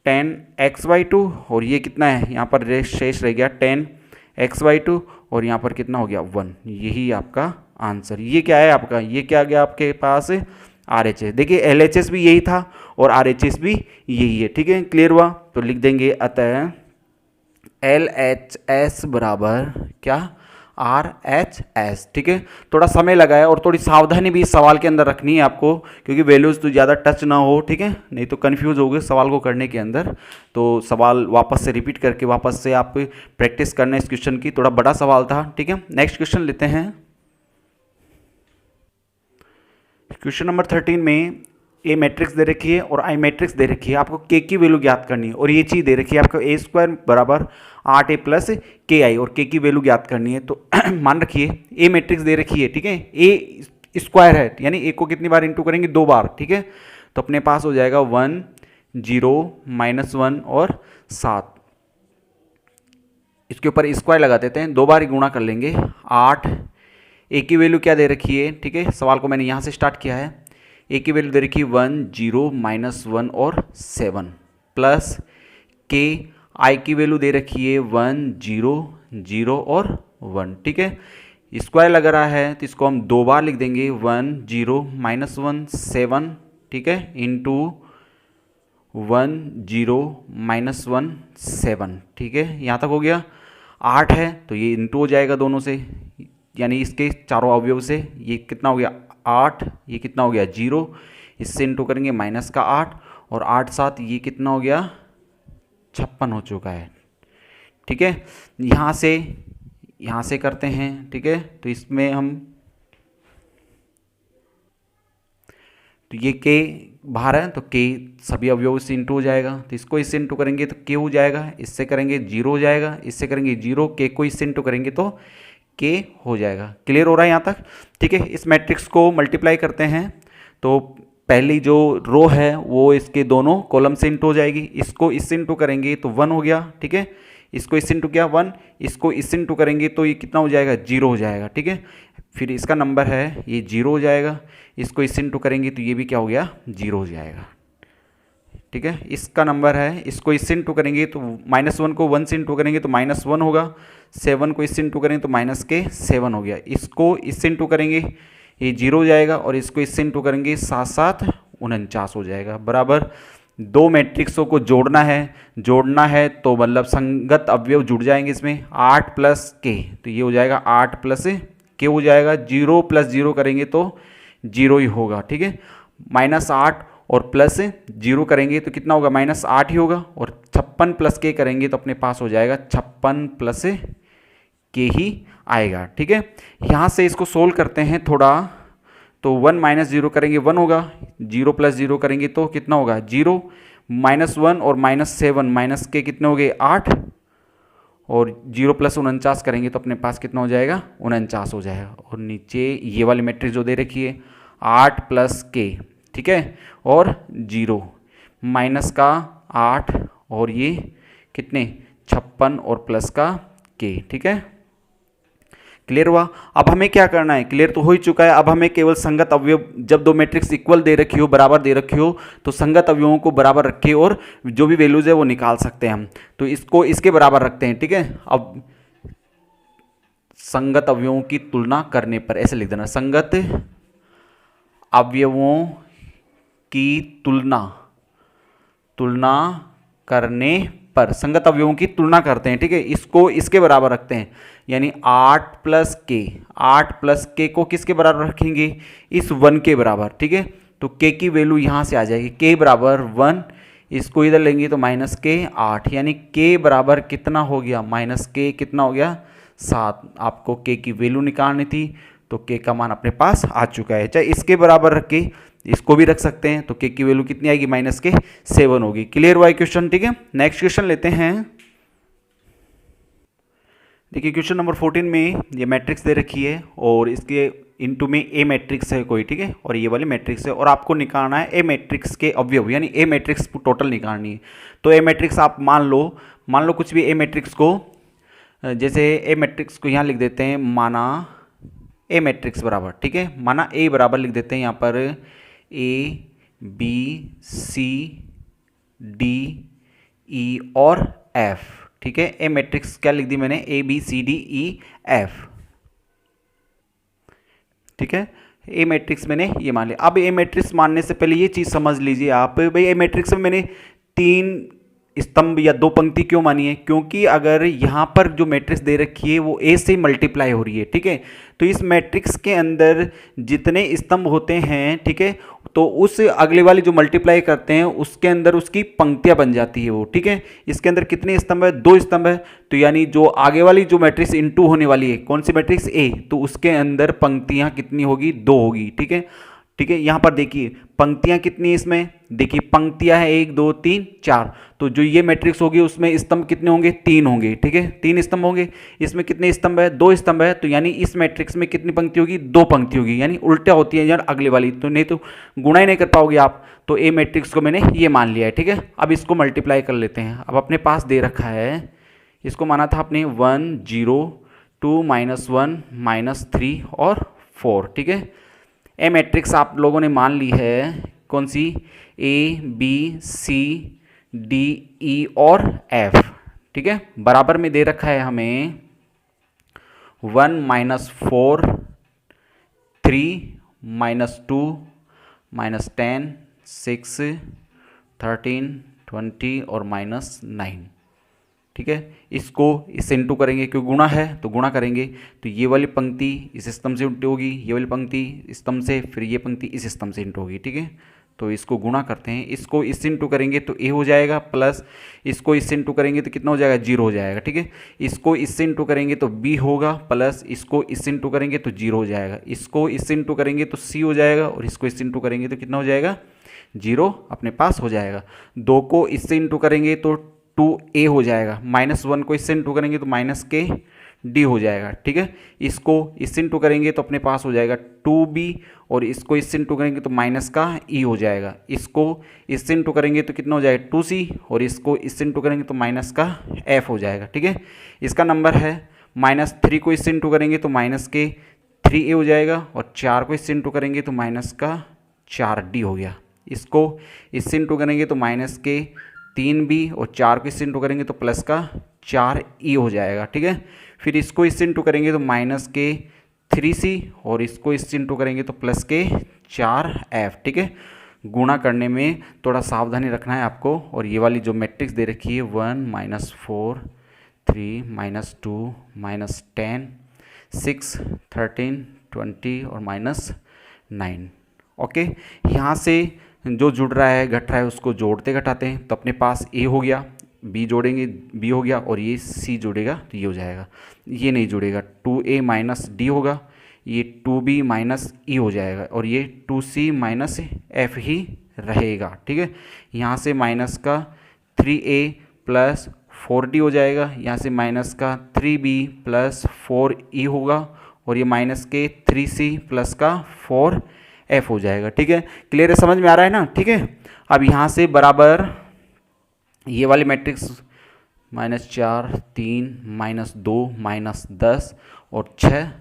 [SPEAKER 1] 10x/2, और ये कितना है यहाँ पर शेष रह गया 10x/2, और यहाँ पर कितना हो गया 1। यही आपका आंसर, ये क्या है आपका, ये क्या गया आपके पास RHS। देखिए LHS भी यही था और RHS भी यही है, ठीक है। क्लियर हुआ? तो लिख देंगे अतः LHS बराबर क्या RHS, ठीक है। थोड़ा समय लगा है और थोड़ी सावधानी भी इस सवाल के अंदर रखनी है आपको, क्योंकि वैल्यूज़ तो ज़्यादा टच ना हो, ठीक है, नहीं तो कंफ्यूज हो गए सवाल को करने के अंदर। तो सवाल वापस से रिपीट करके वापस से आप प्रैक्टिस करना इस क्वेश्चन की, थोड़ा बड़ा सवाल था, ठीक है। नेक्स्ट क्वेश्चन लेते हैं। क्वेश्चन नंबर 13 में ए मैट्रिक्स दे रखी है और आई मैट्रिक्स दे रखी है, आपको के की वैल्यू ज्ञात करनी है, और ये चीज़ दे रखी है आपको a² बराबर 8a + ki, और के की वैल्यू ज्ञात करनी है। तो मान रखिए ए मैट्रिक्स दे रखी है, ठीक है, a² है, यानी ए को कितनी बार इंटू करेंगे 2 बार, ठीक है। तो अपने पास हो जाएगा 1 0 -1 और 7। इसके ऊपर स्क्वायर लगा देते हैं, 2 बार गुणा कर लेंगे। 8, ए की वैल्यू क्या दे रखी है, ठीक है, सवाल को मैंने यहाँ से स्टार्ट किया है। ए की वैल्यू दे रखी है 1 0 -1 और 7 प्लस के आई की वैल्यू दे रखी है 1 0 0 और 1, ठीक है। स्क्वायर लग रहा है तो इसको हम 2 बार लिख देंगे, 1 0 -1 7, ठीक है, इंटू 1 0 -1 7, ठीक है, यहाँ तक हो गया। 8 है तो ये इंटू हो जाएगा दोनों से, यानी इसके चारों अवयव से। ये कितना हो गया 8, ये कितना हो गया 0, इससे इंटू करेंगे माइनस का 8 और 8 7 ये कितना हो गया 56 हो चुका है, ठीक है। यहाँ से करते हैं, ठीक है, तो इसमें हम तो ये के बाहर है तो के सभी अवयव से इंटू हो जाएगा, तो इसको इससे इंटू करेंगे तो के हो जाएगा, इससे करेंगे 0 हो जाएगा, इससे करेंगे 0, के को इससे इंटू करेंगे तो के हो जाएगा। क्लियर हो रहा है यहाँ तक, ठीक है। इस मैट्रिक्स को मल्टीप्लाई करते हैं तो पहली जो रो है वो इसके दोनों कॉलम से इंटू हो जाएगी, इसको इससे इंटू करेंगे तो 1 हो गया, ठीक है, इसको इससे इंटू किया 1, इसको इससे इंटू करेंगे तो ये कितना हो जाएगा 0 हो जाएगा, ठीक है। फिर इसका नंबर है ये 0 हो जाएगा, इसको इससे इंटू करेंगे तो ये भी क्या हो गया 0 हो जाएगा, ठीक है। इसका नंबर है, इसको इससे इंटू करेंगे तो -1 को 1 से इंटू करेंगे तो -1 होगा, 7 को इससे इंटू करेंगे तो -7 हो गया, इसको इससे इंटू करेंगे ये 0 हो जाएगा और इसको इससे इंटू करेंगे 7 7 49 हो जाएगा। बराबर 2 मैट्रिक्सों को जोड़ना है तो मतलब संगत अवयव जुड़ जाएंगे इसमें। 8 प्लस के तो ये हो जाएगा 8 प्लस के हो जाएगा, 0 प्लस 0 करेंगे तो 0 ही होगा, ठीक है। -8 और प्लस 0 करेंगे तो कितना होगा -8 ही होगा, और 56 प्लस के करेंगे तो अपने पास हो जाएगा 56 प्लस के ही आएगा, ठीक है। यहाँ से इसको सोल्व करते हैं थोड़ा, तो 1 -0 करेंगे 1 होगा, 0 प्लस 0 करेंगे तो कितना होगा 0, -1 और -7 माइनस के कितने हो गए 8, और 0 प्लस 49 करेंगे तो अपने पास कितना हो जाएगा 49 हो जाएगा। और नीचे ये वाली मैट्रिक्स जो दे रखी है 8 प्लस के, ठीक है, और 0 माइनस का 8 और ये कितने 56 और प्लस का के, ठीक है। क्लियर हुआ। अब हमें क्या करना है, क्लियर तो हो ही चुका है। अब हमें केवल संगत अवयव, जब 2 मैट्रिक्स इक्वल दे रखी हो, बराबर दे रखी हो, तो संगत अवयवों को बराबर रखे और जो भी वैल्यूज है वो निकाल सकते हैं हम। तो इसको इसके बराबर रखते हैं, ठीक है। अब संगत अवयवों की तुलना करने पर ऐसे लिख देना, संगत अवयवों की तुलना करने पर, संगत अवयवों की तुलना करते हैं, ठीक है। इसको इसके बराबर रखते हैं, यानी 8 प्लस के को किसके बराबर रखेंगे, इस 1 के बराबर, ठीक है। तो के की वैल्यू यहाँ से आ जाएगी, के बराबर 1, इसको इधर लेंगे तो -8, यानी के बराबर कितना हो गया के कितना हो गया 7। आपको के की वैल्यू निकालनी थी तो के का मान अपने पास आ चुका है। चाहे इसके बराबर रख के इसको भी रख सकते हैं, तो के की वैल्यू कितनी आएगी -7 होगी। क्लियर हुआ क्वेश्चन, ठीक है। नेक्स्ट क्वेश्चन लेते हैं। देखिए क्वेश्चन नंबर 14 में ये मैट्रिक्स दे रखी है और इसके इनटू में ए मैट्रिक्स है कोई, ठीक है, और ये वाली मैट्रिक्स है, और आपको निकालना है ए मैट्रिक्स के अवयव, यानी ए मैट्रिक्स टोटल निकालनी है। तो ए मैट्रिक्स आप मान लो कुछ भी ए मैट्रिक्स को, जैसे ए मैट्रिक्स को यहाँ लिख देते हैं, माना ए मैट्रिक्स बराबर, ठीक है, माना ए बराबर लिख देते हैं यहाँ पर ए बी सी डी ई और एफ, ठीक है। ए मैट्रिक्स क्या लिख दी मैंने, A B C D E F, ठीक है। ए मैट्रिक्स मैंने ये मान लिया। अब ए मैट्रिक्स मानने से पहले ये चीज समझ लीजिए आप, भाई ए मैट्रिक्स में मैंने 3 स्तंभ या 2 पंक्ति क्यों मानी है, क्योंकि अगर यहाँ पर जो मैट्रिक्स दे रखी है वो ए से मल्टीप्लाई हो रही है, ठीक है। तो इस मैट्रिक्स के अंदर जितने स्तंभ होते हैं, ठीक है, तो उस अगले वाली जो मल्टीप्लाई करते हैं उसके अंदर उसकी पंक्तियां बन जाती है वो, ठीक है। इसके अंदर कितने स्तंभ है, 2 स्तंभ है, तो यानी जो आगे वाली जो मैट्रिक्स इनटू होने वाली है, कौन सी मैट्रिक्स ए, तो उसके अंदर पंक्तियां कितनी होगी 2 होगी, ठीक है। ठीक है। यहाँ पर देखिए पंक्तियाँ कितनी है इसमें, देखिए पंक्तियाँ हैं 1 2 3 4, तो जो ये मैट्रिक्स होगी उसमें स्तंभ कितने होंगे, 3 होंगे, ठीक है, 3 स्तंभ होंगे। इसमें कितने स्तंभ है, 2 स्तंभ है, तो यानी इस मैट्रिक्स में कितनी पंक्ति होगी, 2 पंक्ति होगी, यानी उल्टा होती है यार अगले वाली, तो नहीं तो गुणा ही नहीं कर पाओगे आप। तो ए मैट्रिक्स को मैंने ये मान लिया है, ठीक है। अब इसको मल्टीप्लाई कर लेते हैं। अब अपने पास दे रखा है, इसको माना था आपने 1 0 2 -1 -3 और 4, ठीक है। ए मैट्रिक्स आप लोगों ने मान ली है, कौन सी, ए बी सी डी ई और एफ, ठीक है। बराबर में दे रखा है हमें 1 -4 3 -2 -10 6 13 20 और -9, ठीक है। इसको इससे इंटू करेंगे क्योंकि गुणा है तो गुणा करेंगे, तो ये वाली पंक्ति इस स्तंभ से इंटू होगी, ये वाली पंक्ति स्तंभ से, फिर ये पंक्ति इस स्तंभ से इंटू होगी, ठीक है। तो इसको गुणा करते हैं, इसको इससे इंटू करेंगे तो ए हो जाएगा, प्लस इसको इससे इंटू करेंगे तो कितना हो जाएगा, 0 हो जाएगा, ठीक है। इसको इससे इंटू करेंगे तो बी होगा, प्लस इसको इससे इंटू करेंगे तो 0 हो जाएगा, इसको इससे इंटू करेंगे तो सी हो जाएगा, और इसको इससे इंटू करेंगे तो कितना हो जाएगा, 0 अपने पास हो जाएगा। 2 को इससे इंटू करेंगे तो 2a हो जाएगा, -1 को इससे इंटू करेंगे तो -k d हो जाएगा, ठीक है। इसको इससे इंटू करेंगे तो अपने पास हो जाएगा 2b, और इसको इससे इंटू करेंगे तो -e हो जाएगा। इसको इससे इंटू करेंगे तो कितना हो जाएगा 2c, और इसको इससे इंटू करेंगे तो -f हो जाएगा, ठीक है। इसका नंबर है। -3 को इससे इंटू करेंगे तो -k 3a हो जाएगा, और 4 को इससे इंटू करेंगे तो -4d हो गया। इसको इससे इंटू करेंगे तो -k 3b, और 4 को इससे इंटू करेंगे तो +4e हो जाएगा, ठीक है। फिर इसको इससे इंटू करेंगे तो -k 3c, और इसको इससे इंटू करेंगे तो +k 4f, ठीक है। गुणा करने में थोड़ा सावधानी रखना है आपको। और ये वाली जो मैट्रिक्स दे रखी है 1 -4 3 -2 -10 6 13 20 और -9, ओके। यहाँ से जो जुड़ रहा है घट रहा है उसको जोड़ते घटाते हैं, तो अपने पास ए हो गया, बी जोड़ेंगे बी हो गया, और ये सी जुड़ेगा तो ये हो जाएगा। ये नहीं जुड़ेगा, 2a - d होगा, ये 2b - e हो जाएगा, और ये 2c - f ही रहेगा, ठीक है। यहाँ से माइनस का 3a + 4d हो जाएगा, यहाँ से माइनस का 3b + 4e होगा, और ये -k 3c + का 4f हो जाएगा, ठीक है। क्लियर है, समझ में आ रहा है ना, ठीक है। अब यहाँ से बराबर ये वाली मैट्रिक्स -4 3 -2 -10 और 6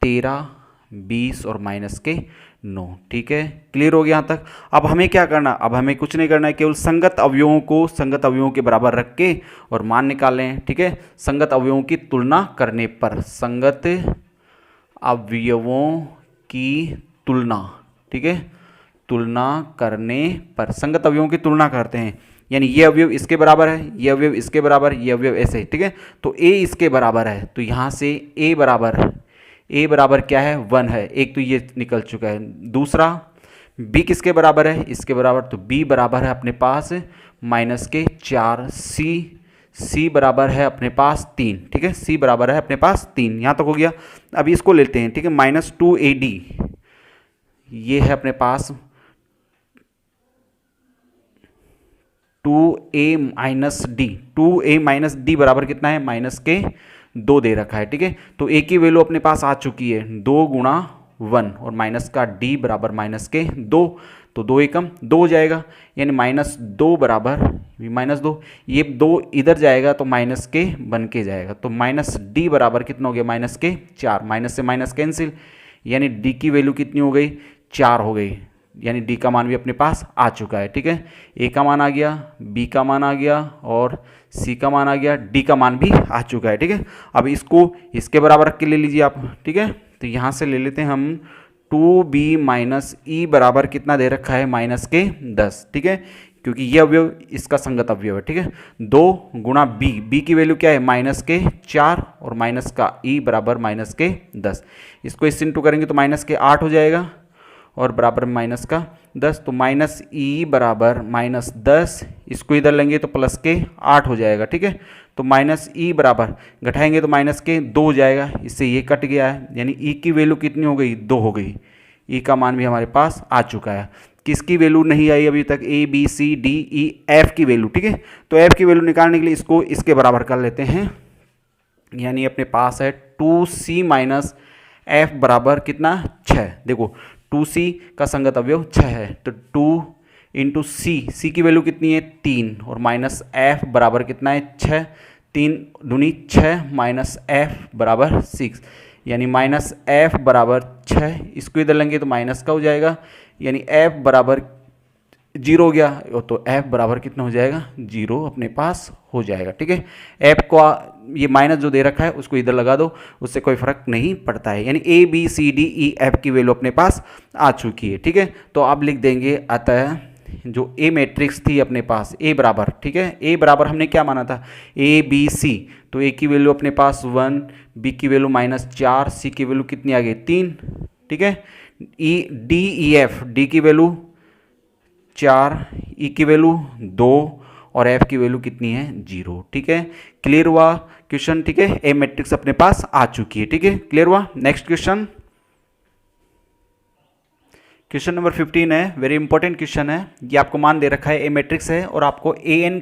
[SPEAKER 1] 13 20 और -9, ठीक है। क्लियर हो गया यहाँ तक। अब हमें क्या करना, अब हमें कुछ नहीं करना है, केवल संगत अवयवों को संगत अवयवों के बराबर रख के और मान निकालें, ठीक है। संगत अवयवों की तुलना करने पर, संगत अवयवों की तुलना, ठीक है, तुलना करने पर संगत अवयवों की तुलना करते हैं, यानी ये अवयव इसके बराबर है, ये अवयव इसके बराबर, ये अवयव ऐसे, ठीक है। तो a इसके बराबर है, तो यहाँ से a बराबर क्या है, 1 है, एक तो ये निकल चुका है। दूसरा b किसके बराबर है, इसके बराबर, तो b बराबर है अपने पास -के 4, c बराबर है अपने पास 3, ठीक है, c बराबर है अपने पास 3, यहाँ तक हो गया। अब इसको लेते हैं, ठीक है, -2ad, ये है अपने पास 2a - d बराबर कितना है, -के 2 दे रखा है, ठीक है। तो a की वैल्यू अपने पास आ चुकी है 2 × 1, और माइनस का d बराबर -के 2, तो 2 एकम 2 हो जाएगा, यानी -2 बराबर -2, ये 2 इधर जाएगा तो -के बन के जाएगा, तो -d बराबर कितना हो गया, -के 4, माइनस से माइनस कैंसिल, यानी d की वैल्यू कितनी हो गई, 4 हो गई, यानी d का मान भी अपने पास आ चुका है, ठीक है। a का मान आ गया, b का मान आ गया, और c का मान आ गया, d का मान भी आ चुका है, ठीक है। अब इसको इसके बराबर रख के ले लीजिए आप, ठीक है। तो यहाँ से ले लेते हैं हम 2b - e बराबर कितना दे रखा है, -के 10, ठीक है, क्योंकि ये अवयव इसका संगत अवयव है, ठीक है। 2 × b की वैल्यू क्या है, -के 4, और माइनस का e बराबर -के 10, इसको इससे इंटू करेंगे तो -के 8 हो जाएगा, और बराबर माइनस का 10, तो -e बराबर -10, इसको इधर लेंगे तो +के 8 हो जाएगा, ठीक है। तो -e बराबर घटाएंगे तो -के 2 हो जाएगा, इससे ये कट गया है, यानी e की वैल्यू कितनी हो गई, 2 हो गई, ई का मान भी हमारे पास आ चुका है। किसकी वैल्यू नहीं आई अभी तक? A B C D E F की वैल्यू, ठीक है। तो एफ की वैल्यू निकालने के लिए इसको इसके बराबर कर लेते हैं, यानी अपने पास है 2c माइनस एफ बराबर कितना? 6। देखो 2c का संगत अवयव 6 है, तो 2 इंटू सी की वैल्यू कितनी है? 3, और माइनस एफ बराबर कितना है? 6। 3 दूनी 6 माइनस एफ बराबर 6, यानी माइनस एफ बराबर 6। इसको इधर लेंगे तो माइनस का हो जाएगा, यानी एफ बराबर 0 हो गया, तो एफ बराबर कितना हो जाएगा? 0 अपने पास हो जाएगा, ठीक है। एफ को ये माइनस जो दे रखा है उसको इधर लगा दो, उससे कोई फर्क नहीं पड़ता है, यानी A B C D E F की वैल्यू अपने पास आ चुकी है, ठीक है। तो आप लिख देंगे अतः जो ए मैट्रिक्स थी अपने पास ए बराबर, ठीक है, ए बराबर हमने क्या माना था? ए बी सी, तो ए की वैल्यू अपने पास 1, बी की वैल्यू -4, सी की वैल्यू कितनी आ गई? 3, ठीक है। E D E F, D की वैल्यू 4, ई की वैल्यू 2 और एफ की वैल्यू कितनी है? 0, ठीक है। क्लियर हुआ क्वेश्चन, ठीक है। ए मैट्रिक्स अपने पास आ चुकी है, ठीक है, क्लियर हुआ। नेक्स्ट क्वेश्चन, क्वेश्चन नंबर 15 है, वेरी इंपॉर्टेंट क्वेश्चन है। ये आपको मान दे रखा है ए मैट्रिक्स है और आपको ए एन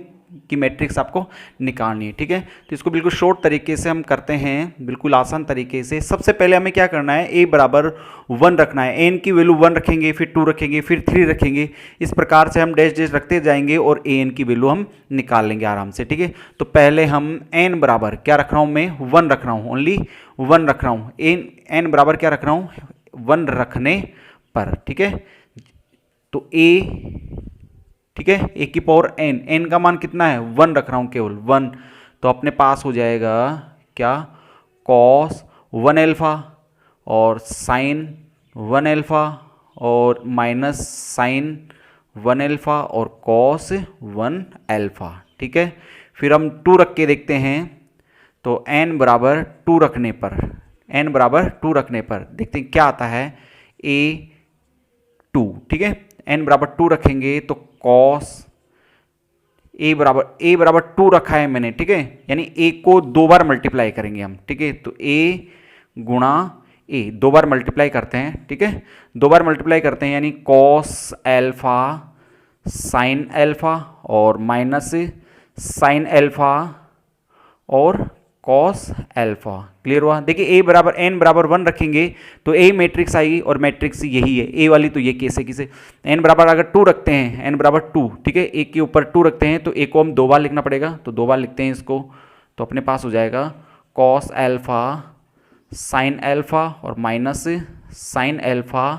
[SPEAKER 1] की मैट्रिक्स आपको निकालनी है, ठीक है। तो इसको बिल्कुल शॉर्ट तरीके से हम करते हैं, बिल्कुल आसान तरीके से। सबसे पहले हमें क्या करना है? ए बराबर 1 रखना है, एन की वैल्यू 1 रखेंगे, फिर 2 रखेंगे, फिर 3 रखेंगे। इस प्रकार से हम डैश डैश रखते जाएंगे और ए एन की वैल्यू हम निकाल लेंगे आराम से, ठीक है। तो पहले हम एन बराबर क्या रख रहा हूँ मैं? 1 रख रहा हूँ, ओनली 1 रख रहा हूँ। एन बराबर क्या रख रहा हूँ? 1 रखने पर, ठीक है। तो ए, ठीक है, ए की पावर एन, एन का मान कितना है? 1 रख रहा हूं, केवल 1। तो अपने पास हो जाएगा क्या? कॉस 1 अल्फा और साइन 1 अल्फा और माइनस साइन 1 अल्फा और कॉस 1 अल्फा, ठीक है। फिर हम 2 रख के देखते हैं, तो एन बराबर 2 रखने पर, एन बराबर 2 रखने पर देखते हैं क्या आता है? ए 2, ठीक है। एन बराबर 2 रखेंगे तो कॉस ए बराबर 2 रखा है मैंने, ठीक है, यानी ए को 2 बार मल्टीप्लाई करेंगे हम, ठीक है। तो ए गुणा ए 2 बार मल्टीप्लाई करते हैं, ठीक है, 2 बार मल्टीप्लाई करते हैं, यानी कॉस एल्फा साइन एल्फा और माइनस साइन एल्फा और कॉस एल्फा। क्लियर हुआ? देखिए ए बराबर एन बराबर 1 रखेंगे तो ए मैट्रिक्स आएगी और मैट्रिक्स यही है ए वाली, तो ये कैसे किसे एन बराबर अगर 2 रखते हैं, एन बराबर 2, ठीक है, ए के ऊपर 2 रखते हैं तो ए को हम 2 बार लिखना पड़ेगा, तो 2 बार लिखते हैं इसको, तो अपने पास हो जाएगा कॉस एल्फा साइन एल्फा और minus sine alpha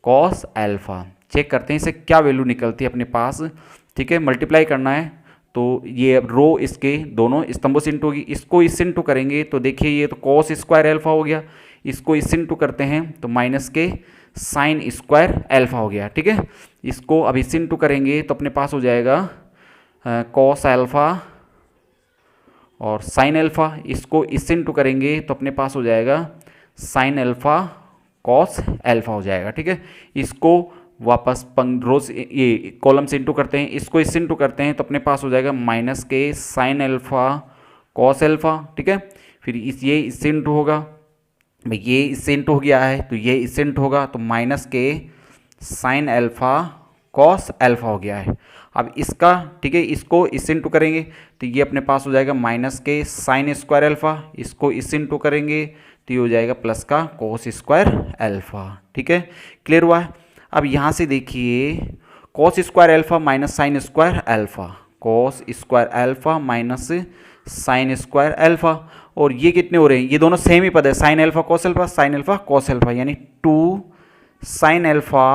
[SPEAKER 1] cos alpha. Check करते हैं इसे क्या वैल्यू निकलती है अपने पास, ठीक है। मल्टीप्लाई करना है तो ये रो इसके दोनों स्तंभों से इंटू होगी, इसको इससे इंटू करेंगे तो देखिए ये तो कॉस स्क्वायर एल्फा हो गया, इसको इससे इंटू करते हैं तो माइनस के साइन स्क्वायर एल्फा हो गया, ठीक है। इसको अब इससे इंटू करेंगे तो अपने पास हो जाएगा कॉस एल्फा और साइन एल्फा, इसको इससे इंटू करेंगे तो अपने पास हो जाएगा साइन एल्फा कॉस एल्फा हो जाएगा, ठीक है। इसको वापस रोज ये कॉलम से इंटू करते हैं, इसको इससे इंटू करते हैं तो अपने पास हो जाएगा माइनस के साइन एल्फा कॉस एल्फा, ठीक है। फिर ये इससे इंटू होगा, भाई ये इससे इंटू हो गया है तो ये इससे इंटू होगा तो माइनस के साइन एल्फा कॉस एल्फा हो गया है। अब इसका, ठीक है, इसको इससे इंटू करेंगे तो ये अपने पास हो जाएगा माइनस के साइन स्क्वायर एल्फा, इसको इससे इंटू करेंगे तो ये हो जाएगा प्लस का कॉस स्क्वायर एल्फा, ठीक है। क्लियर हुआ है? अब यहाँ से देखिए cos square alpha minus sine square alpha, cos square alpha minus sine square alpha, और ये कितने हो रहे हैं? ये दोनों सेम ही पद है, sign alpha cos alpha, sine alpha cos alpha, यानी 2 साइन एल्फा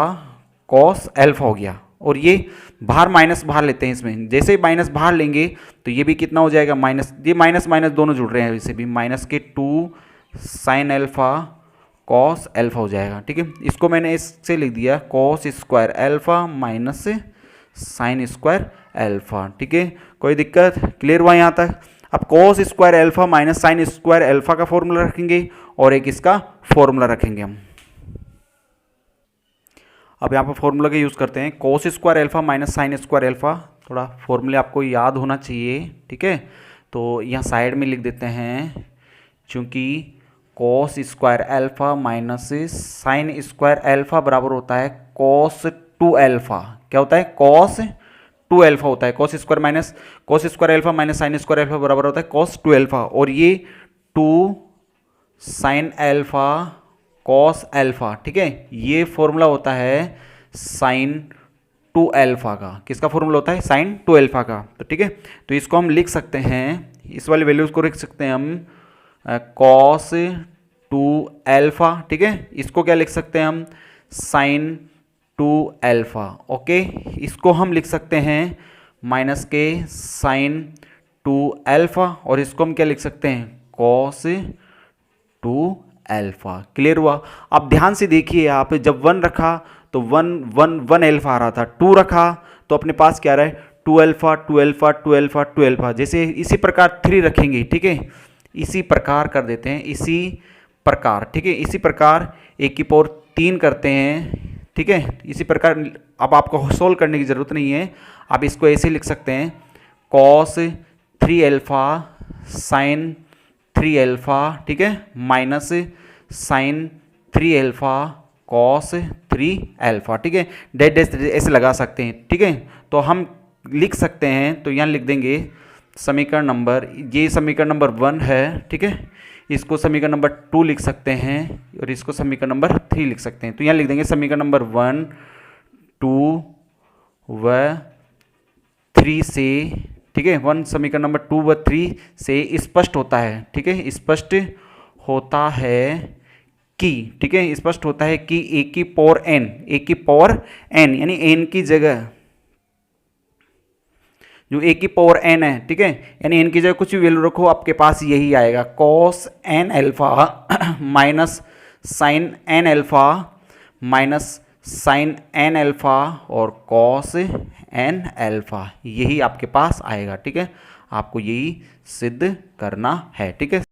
[SPEAKER 1] कॉस एल्फा हो गया। और ये बाहर माइनस बाहर लेते हैं, इसमें जैसे ही माइनस बाहर लेंगे तो ये भी कितना हो जाएगा? माइनस, ये माइनस माइनस दोनों जुड़ रहे हैं, इसे भी माइनस के 2 साइन एल्फा कॉस एल्फा हो जाएगा, ठीक है। इसको मैंने इससे लिख दिया cos square alpha minus sine square alpha, ठीक है। कोई दिक्कत? क्लियर हुआ यहाँ तक? अब cos square alpha minus sine square alpha का फॉर्मूला रखेंगे और एक इसका फॉर्मूला रखेंगे हम। अब यहाँ पर फॉर्मूला का यूज़ करते हैं, cos square alpha minus sine square alpha, थोड़ा फॉर्मूले आपको याद होना चाहिए, ठीक है। तो यहाँ साइड में लिख देते हैं, चूँकि cos square alpha minus sine square alpha बराबर होता है कॉस 2 एल्फा। क्या होता है? कॉस 2 एल्फा होता है। Cos square alpha minus sine square alpha बराबर होता है कॉस 2 एल्फा, और ये 2 साइन एल्फा कॉस एल्फा, ठीक है, ये फॉर्मूला होता है साइन 2 एल्फा का। किसका फॉर्मूला होता है? साइन 2 एल्फा का। तो ठीक है, तो इसको हम लिख सकते हैं, इस वाली वैल्यूज को लिख सकते हैं हम कॉस 2 एल्फा, ठीक है। इसको क्या लिख सकते हैं हम? Sign 2 alpha. ओके, इसको हम लिख सकते हैं माइनस के साइन 2 एल्फा, और इसको हम क्या लिख सकते हैं? Cos 2 alpha. क्लियर हुआ? अब ध्यान से देखिए, आप जब 1 रखा तो 1 एल्फा आ रहा था, 2 रखा तो अपने पास क्या आ रहा है? 2 एल्फा 2 एल्फा 2 एल्फा 2 एल्फा। जैसे इसी प्रकार 3 रखेंगे, ठीक है, इसी प्रकार कर देते हैं, इसी प्रकार, ठीक है, इसी प्रकार 1 की पावर 3 करते हैं, ठीक है, इसी प्रकार। अब आपको सोल्व करने की ज़रूरत नहीं है, आप इसको ऐसे लिख सकते हैं कॉस 3 एल्फा साइन 3 एल्फा, ठीक है, minus sine 3 alpha cos 3 alpha, ठीक है, डेट ऐसे लगा सकते हैं, ठीक है। तो हम लिख सकते हैं, तो यहाँ लिख देंगे समीकरण नंबर, ये समीकरण नंबर 1 है, ठीक है, इसको समीकरण नंबर 2 लिख सकते हैं, और इसको समीकरण नंबर 3 लिख सकते हैं। तो यहाँ लिख देंगे समीकरण नंबर 1 2 व 3 से, ठीक है, 1 समीकरण नंबर 2 व 3 से स्पष्ट होता है, ठीक है, स्पष्ट होता है कि, ठीक है, स्पष्ट होता है कि a की पावर n यानी n की जगह जो a की पावर n है, ठीक है, यानी n की जगह कुछ भी वैल्यू रखो, आपके पास यही आएगा cos n alpha minus sine n alpha minus sine n alpha और cos n एल्फा, यही आपके पास आएगा, ठीक है। आपको यही सिद्ध करना है, ठीक है।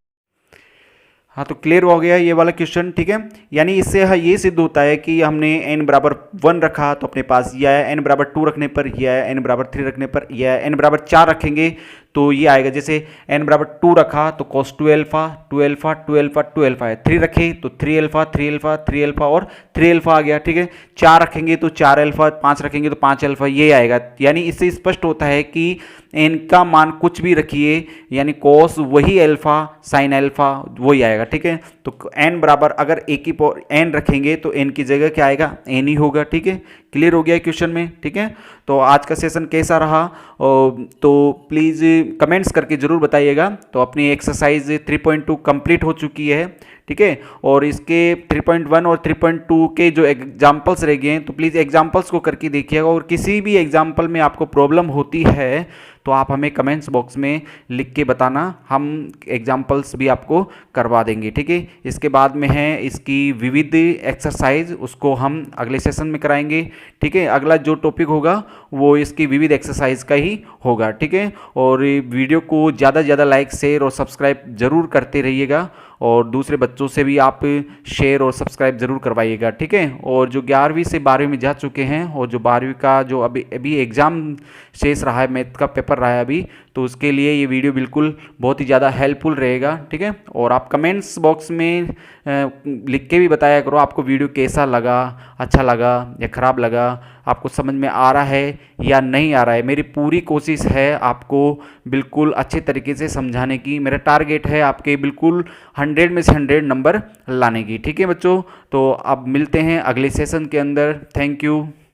[SPEAKER 1] हाँ, तो क्लियर हो गया ये वाला क्वेश्चन, ठीक है। यानी इससे ये सिद्ध होता है कि हमने n बराबर 1 रखा तो अपने पास ये आया, n बराबर 2 रखने पर ये आया, n बराबर 3 रखने पर ये आया, n बराबर 4 रखेंगे तो ये आएगा। जैसे n बराबर 2 रखा तो cos 2 alpha 2 alpha 2 alpha 2 alpha है, 3 रखे तो 3 एल्फा 3 एल्फा 3 एल्फा और 3 एल्फा आ गया, ठीक है। 4 रखेंगे तो 4 एल्फा, 5 रखेंगे तो 5 एल्फा, ये आएगा। यानी इससे स्पष्ट होता है कि n का मान कुछ भी रखिए, यानी cos वही एल्फा साइन एल्फा वही आएगा, ठीक है। तो n बराबर अगर a की पावर n रखेंगे तो n की जगह क्या आएगा? n ही होगा, ठीक है। क्लियर हो गया क्वेश्चन में, ठीक है। तो आज का सेशन कैसा रहा तो प्लीज़ कमेंट्स करके ज़रूर बताइएगा। तो अपनी एक्सरसाइज 3.2 कंप्लीट हो चुकी है, ठीक है, और इसके 3.1 और 3.2 के जो एग्जाम्पल्स रह गए हैं तो प्लीज़ एग्जाम्पल्स को करके देखिएगा, और किसी भी एग्जाम्पल में आपको प्रॉब्लम होती है तो आप हमें कमेंट्स बॉक्स में लिख के बताना, हम एग्जाम्पल्स भी आपको करवा देंगे, ठीक है। इसके बाद में है इसकी विविध एक्सरसाइज, उसको हम अगले सेशन में कराएंगे, ठीक है। अगला जो टॉपिक होगा वो इसकी विविध एक्सरसाइज का ही होगा, ठीक है। और वीडियो को ज़्यादा से ज़्यादा लाइक शेयर और सब्सक्राइब ज़रूर करते रहिएगा, और दूसरे बच्चों से भी आप शेयर और सब्सक्राइब ज़रूर करवाइएगा, ठीक है। और जो 11वीं से 12वीं में जा चुके हैं और जो 12वीं का जो अभी एग्ज़ाम शेष रहा है, मैथ का पेपर रहा है अभी, तो उसके लिए ये वीडियो बिल्कुल बहुत ही ज़्यादा हेल्पफुल रहेगा, ठीक है। और आप कमेंट्स बॉक्स में लिख के भी बताया करो आपको वीडियो कैसा लगा, अच्छा लगा या ख़राब लगा, आपको समझ में आ रहा है या नहीं आ रहा है। मेरी पूरी कोशिश है आपको बिल्कुल अच्छे तरीके से समझाने की, मेरा टारगेट है आपके बिल्कुल 100 में से 100 नंबर लाने की, ठीक है बच्चों। तो अब मिलते हैं अगले सेशन के अंदर। Thank you.